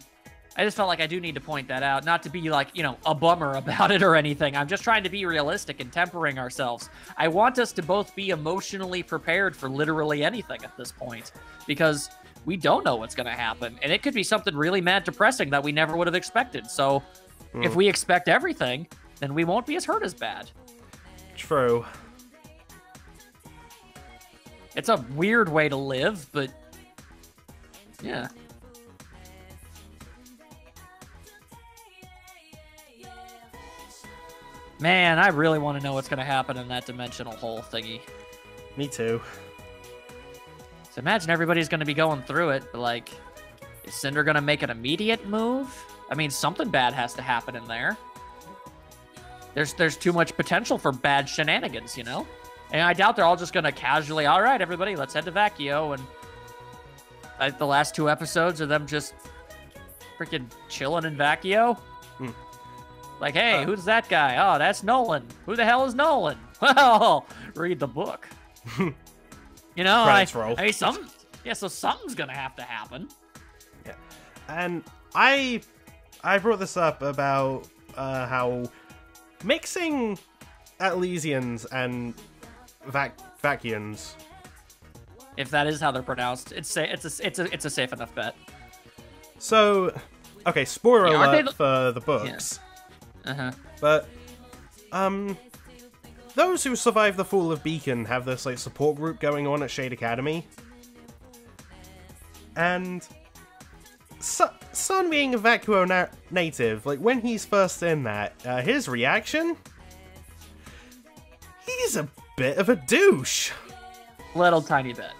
I just felt like I do need to point that out. Not to be like, a bummer about it or anything. I'm just trying to be realistic and tempering ourselves. I want us to both be emotionally prepared for literally anything at this point. Because we don't know what's going to happen. And it could be something really mad depressing that we never would have expected. So if we expect everything, then we won't be as hurt as bad. True. It's a weird way to live, but yeah. Man, I really want to know what's going to happen in that dimensional hole thingy. Me too. So imagine everybody's going to be going through it, but like, is Cinder going to make an immediate move? I mean, something bad has to happen in there. There's too much potential for bad shenanigans, And I doubt they're all just going to casually, all right, everybody, let's head to Vacuo. And the last 2 episodes of them just freaking chilling in Vacuo. Like, hey, who's that guy? Oh, that's Nolan. Who the hell is Nolan? Well, read the book. Credits roll. I mean, so something's gonna have to happen. Yeah, and I brought this up about how mixing Atlesians and Vacuans, if that is how they're pronounced, it's a safe enough bet. So, okay, spoiler alert for the books. Yeah. But those who survive the fall of Beacon have this like support group going on at Shade Academy, and Sun being a Vacuo native, like when he's first in that, his reaction, he's a bit of a douche. Little tiny bit.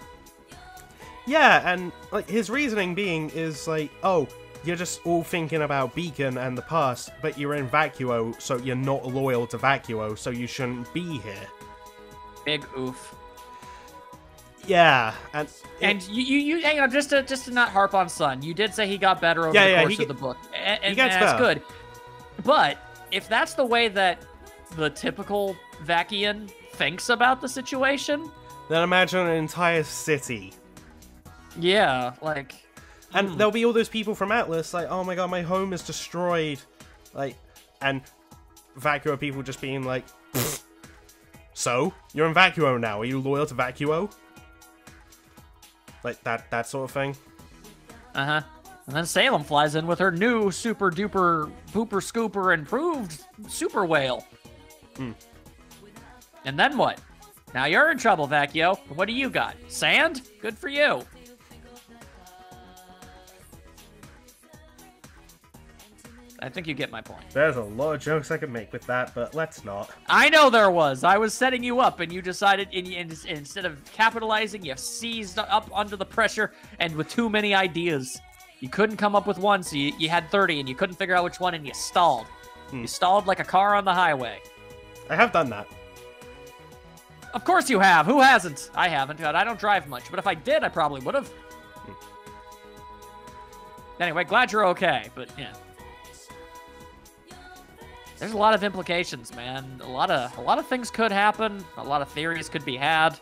Yeah, and like his reasoning being is like, oh, you're just all thinking about Beacon and the past, but you're in Vacuo, so you're not loyal to Vacuo, so you shouldn't be here. Big oof. Yeah, and you hang on, just to not harp on Sun. You did say he got better over the course of the book, and that's good. But if that's the way that the typical Vakian thinks about the situation, then imagine an entire city. Yeah, like, and there'll be all those people from Atlas, like, oh my god, my home is destroyed, like, and Vacuo people just being like, so you're in Vacuo now? Are you loyal to Vacuo? Like that sort of thing. And then Salem flies in with her new super duper pooper scooper improved super whale. And then what? Now you're in trouble, Vacuo. What do you got? Sand? Good for you. I think you get my point. There's a lot of jokes I could make with that, but let's not. I know there was. I was setting you up, and you decided, instead of capitalizing, you seized up under the pressure and with too many ideas. You couldn't come up with one, so you had 30, and you couldn't figure out which one, and you stalled. You stalled like a car on the highway. I have done that. Of course you have. Who hasn't? I haven't. God, I don't drive much, but if I did, I probably would have. Anyway, glad you're okay, but yeah. There's a lot of implications, man. A lot of things could happen. A lot of theories could be had.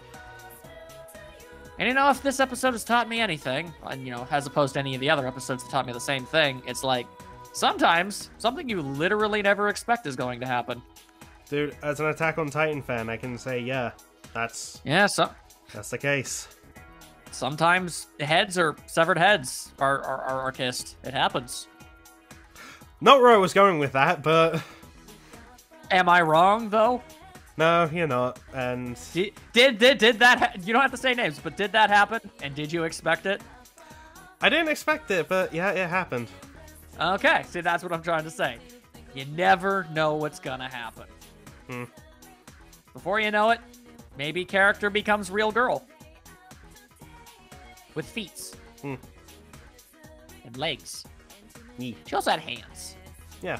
And you know, if this episode has taught me anything, and you know, as opposed to any of the other episodes that taught me the same thing, it's like sometimes something you literally never expect is going to happen. Dude, as an Attack on Titan fan, I can say, yeah, that's the case. Sometimes severed heads are kissed. It happens. Not where I was going with that, but am I wrong though? No, you're not. And did that? You don't have to say names, but did that happen? And did you expect it? I didn't expect it, but yeah, it happened. Okay, see, that's what I'm trying to say. You never know what's gonna happen. Before you know it, maybe character becomes real girl with feet and legs. She also had hands. Yeah.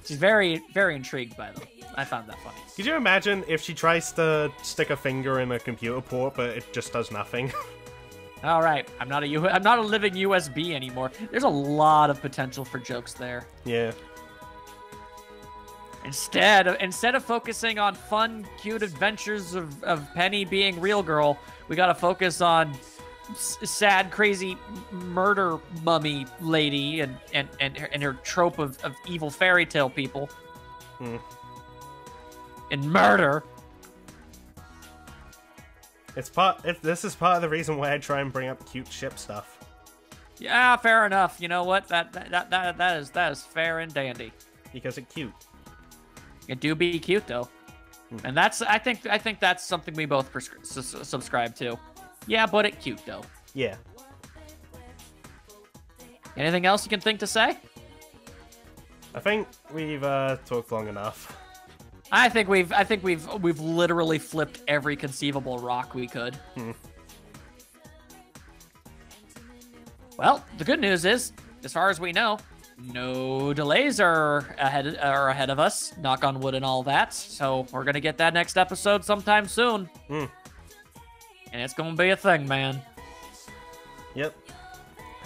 She's very, very intrigued by them. I found that funny. Could you imagine if she tries to stick a finger in a computer port, but it just does nothing? All right, I'm not a living USB anymore. There's a lot of potential for jokes there. Yeah. Instead of focusing on fun, cute adventures of Penny being real girl, we gotta focus on sad, crazy murder mummy lady and her trope of evil fairy tale people. And murder. This is part of the reason why I try and bring up cute ship stuff. Yeah, fair enough. You know what? That is fair and dandy. Because it's cute. It do be cute though, and I think that's something we both subscribe to. Yeah, but it cute though. Yeah. Anything else you can think to say? I think we've talked long enough. I think we've literally flipped every conceivable rock we could. Well, the good news is, as far as we know, no delays are ahead of us. Knock on wood and all that. So we're gonna get that next episode sometime soon. And it's gonna be a thing, man. Yep.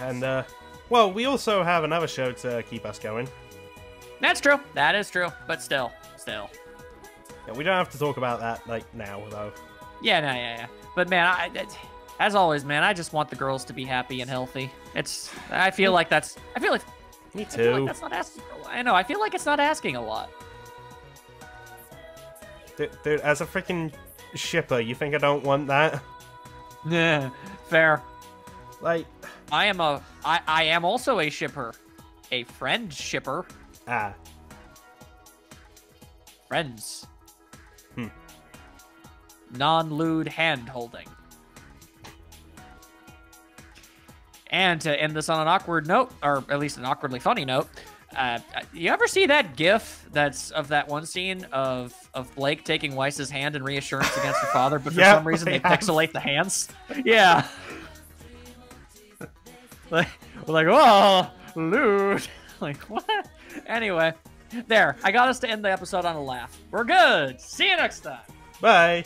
And well, we also have another show to keep us going. That's true. That is true. But still. Yeah, we don't have to talk about that like now, though. Yeah. But man, as always, man, I just want the girls to be happy and healthy. I feel like me too. I feel like that's not asking. I know. I feel like it's not asking a lot. Dude, as a freaking shipper, you think I don't want that? Yeah, fair. Like, I am also a shipper, a friend shipper. Friends. Non-lewd hand-holding. And to end this on an awkward note, or at least an awkwardly funny note, you ever see that GIF that's of that one scene of Blake taking Weiss's hand in reassurance against her father, but for some reason they pixelate the hands? Yeah. We're like, oh, lewd. Like, what? Anyway, there. I got us to end the episode on a laugh. We're good. See you next time. Bye.